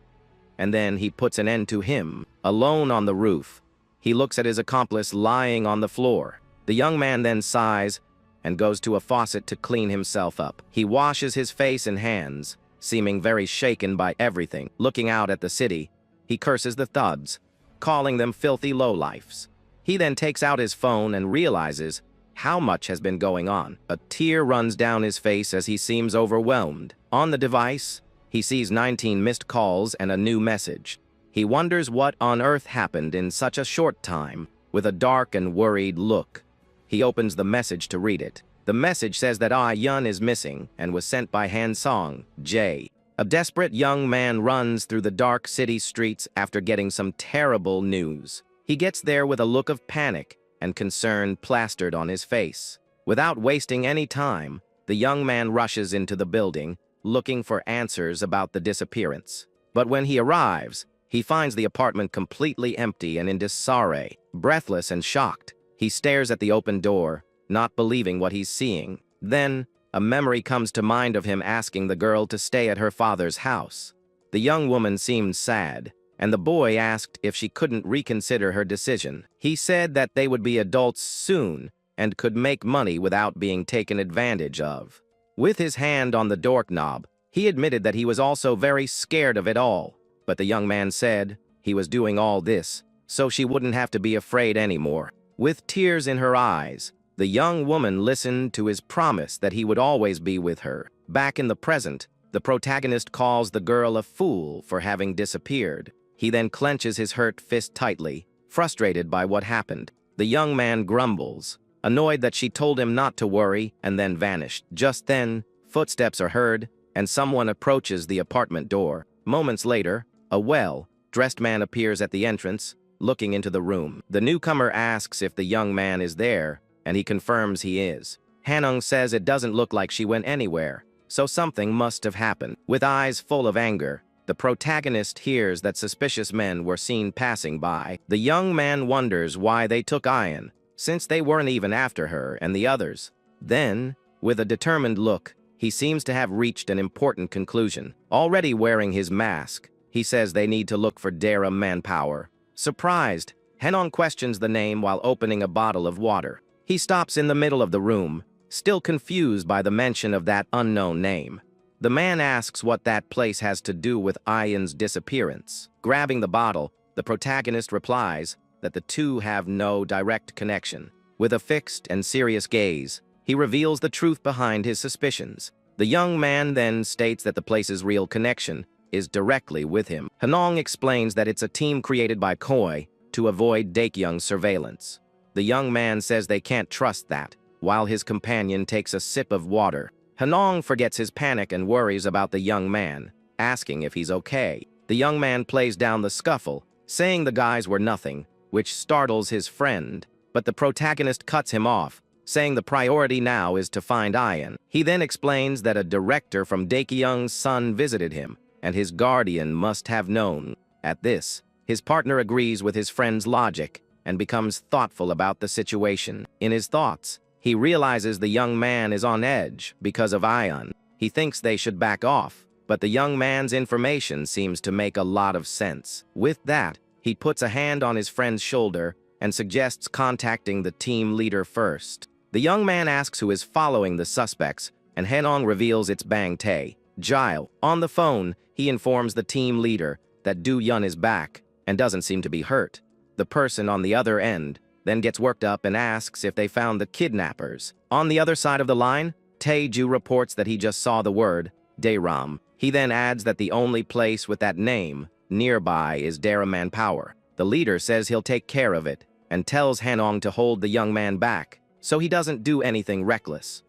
and then he puts an end to him. Alone on the roof, He looks at his accomplice lying on the floor. The young man then sighs and goes to a faucet to clean himself up. He washes his face and hands, seeming very shaken by everything. Looking out at the city, he curses the thugs, calling them filthy lowlifes. He then takes out his phone and realizes how much has been going on. A tear runs down his face as he seems overwhelmed. On the device, he sees 19 missed calls and a new message. He wonders what on earth happened in such a short time. With a dark and worried look, he opens the message to read it. The message says that Yun is missing and was sent by Hansong J. A desperate young man runs through the dark city streets after getting some terrible news. He gets there with a look of panic and concern plastered on his face. Without wasting any time, the young man rushes into the building, looking for answers about the disappearance. But when he arrives, he finds the apartment completely empty and in disarray. Breathless and shocked, he stares at the open door, not believing what he's seeing. Then, a memory comes to mind of him asking the girl to stay at her father's house. The young woman seemed sad, and the boy asked if she couldn't reconsider her decision. He said that they would be adults soon and could make money without being taken advantage of. With his hand on the doorknob, he admitted that he was also very scared of it all, but the young man said he was doing all this so she wouldn't have to be afraid anymore. With tears in her eyes, the young woman listened to his promise that he would always be with her. Back in the present, the protagonist calls the girl a fool for having disappeared. He then clenches his hurt fist tightly, frustrated by what happened. The young man grumbles, annoyed that she told him not to worry, and then vanished. Just then, footsteps are heard, and someone approaches the apartment door. Moments later, a well-dressed man appears at the entrance, looking into the room. The newcomer asks if the young man is there, and he confirms he is. Hanung says it doesn't look like she went anywhere, so something must have happened. With eyes full of anger, the protagonist hears that suspicious men were seen passing by. The young man wonders why they took Ian, since they weren't even after her and the others. Then, with a determined look, he seems to have reached an important conclusion. Already wearing his mask, he says they need to look for Dara Manpower. Surprised, Henong questions the name while opening a bottle of water. He stops in the middle of the room, still confused by the mention of that unknown name. The man asks what that place has to do with Ian's disappearance. Grabbing the bottle, the protagonist replies that the two have no direct connection. With a fixed and serious gaze, he reveals the truth behind his suspicions. The young man then states that the place's real connection is directly with him. Hanong explains that it's a team created by Koi to avoid Daekyung's surveillance. The young man says they can't trust that, while his companion takes a sip of water. Hanong forgets his panic and worries about the young man, asking if he's okay. The young man plays down the scuffle, saying the guys were nothing, which startles his friend. But the protagonist cuts him off, saying the priority now is to find Ian. He then explains that a director from Daekyung's son visited him, and his guardian must have known. At this, his partner agrees with his friend's logic and becomes thoughtful about the situation. In his thoughts, he realizes the young man is on edge because of Ion. He thinks they should back off, but the young man's information seems to make a lot of sense. With that, he puts a hand on his friend's shoulder and suggests contacting the team leader first. The young man asks who is following the suspects, and Henong reveals it's Bang Tae. Gile. On the phone, he informs the team leader that Du Yun is back and doesn't seem to be hurt. The person on the other end then gets worked up and asks if they found the kidnappers. On the other side of the line, Tae-ju reports that he just saw the word Daeram. He then adds that the only place with that name nearby is Dara Manpower. The leader says he'll take care of it and tells Hanong to hold the young man back so he doesn't do anything reckless.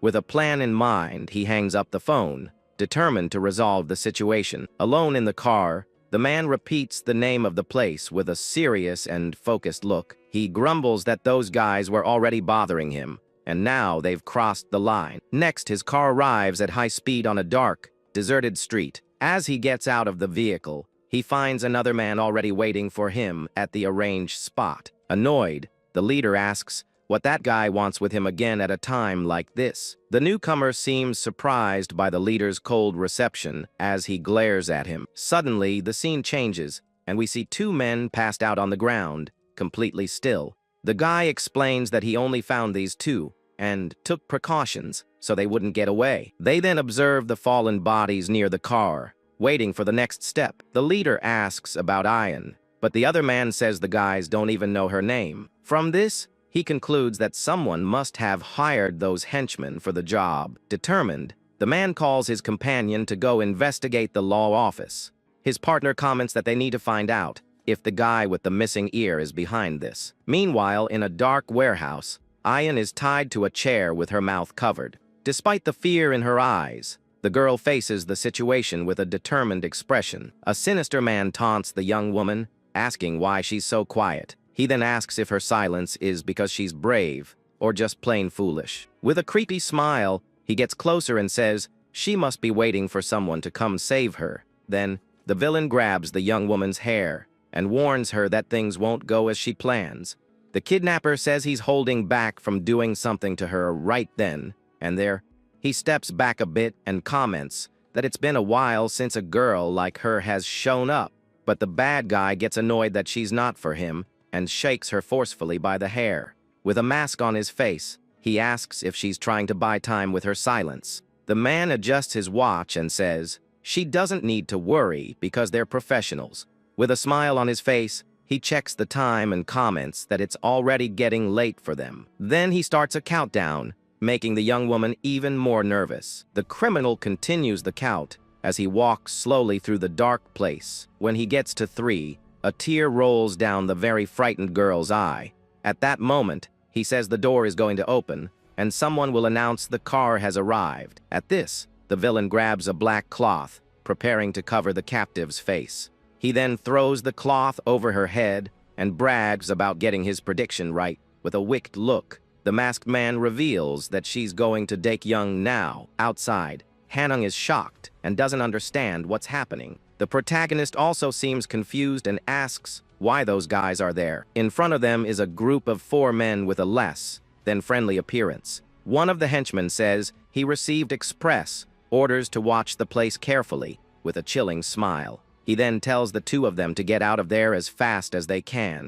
With a plan in mind, he hangs up the phone, determined to resolve the situation. Alone in the car, the man repeats the name of the place with a serious and focused look. He grumbles that those guys were already bothering him, and now they've crossed the line. Next, his car arrives at high speed on a dark, deserted street. As he gets out of the vehicle, he finds another man already waiting for him at the arranged spot. Annoyed, the leader asks what that guy wants with him again at a time like this. The newcomer seems surprised by the leader's cold reception as he glares at him. Suddenly, the scene changes, and we see two men passed out on the ground, completely still. The guy explains that he only found these two and took precautions so they wouldn't get away. They then observe the fallen bodies near the car, waiting for the next step. The leader asks about Ian, but the other man says the guys don't even know her name. From this, he concludes that someone must have hired those henchmen for the job. Determined, the man calls his companion to go investigate the law office. His partner comments that they need to find out if the guy with the missing ear is behind this. Meanwhile, in a dark warehouse, Ian is tied to a chair with her mouth covered. Despite the fear in her eyes, the girl faces the situation with a determined expression. A sinister man taunts the young woman, asking why she's so quiet. He then asks if her silence is because she's brave or just plain foolish. With a creepy smile, he gets closer and says she must be waiting for someone to come save her. Then, the villain grabs the young woman's hair and warns her that things won't go as she plans. The kidnapper says he's holding back from doing something to her right then and there. He steps back a bit and comments that it's been a while since a girl like her has shown up, but the bad guy gets annoyed that she's not for him and shakes her forcefully by the hair. With a mask on his face, he asks if she's trying to buy time with her silence. The man adjusts his watch and says she doesn't need to worry because they're professionals. With a smile on his face, he checks the time and comments that it's already getting late for them. Then he starts a countdown, making the young woman even more nervous. The criminal continues the count as he walks slowly through the dark place. When he gets to 3, a tear rolls down the very frightened girl's eye. At that moment, he says the door is going to open, and someone will announce the car has arrived. At this, the villain grabs a black cloth, preparing to cover the captive's face. He then throws the cloth over her head and brags about getting his prediction right. With a wicked look, the masked man reveals that she's going to date Young now. Outside, Hanung is shocked and doesn't understand what's happening. The protagonist also seems confused and asks why those guys are there. In front of them is a group of 4 men with a less than friendly appearance. One of the henchmen says he received express orders to watch the place carefully with a chilling smile. He then tells the 2 of them to get out of there as fast as they can.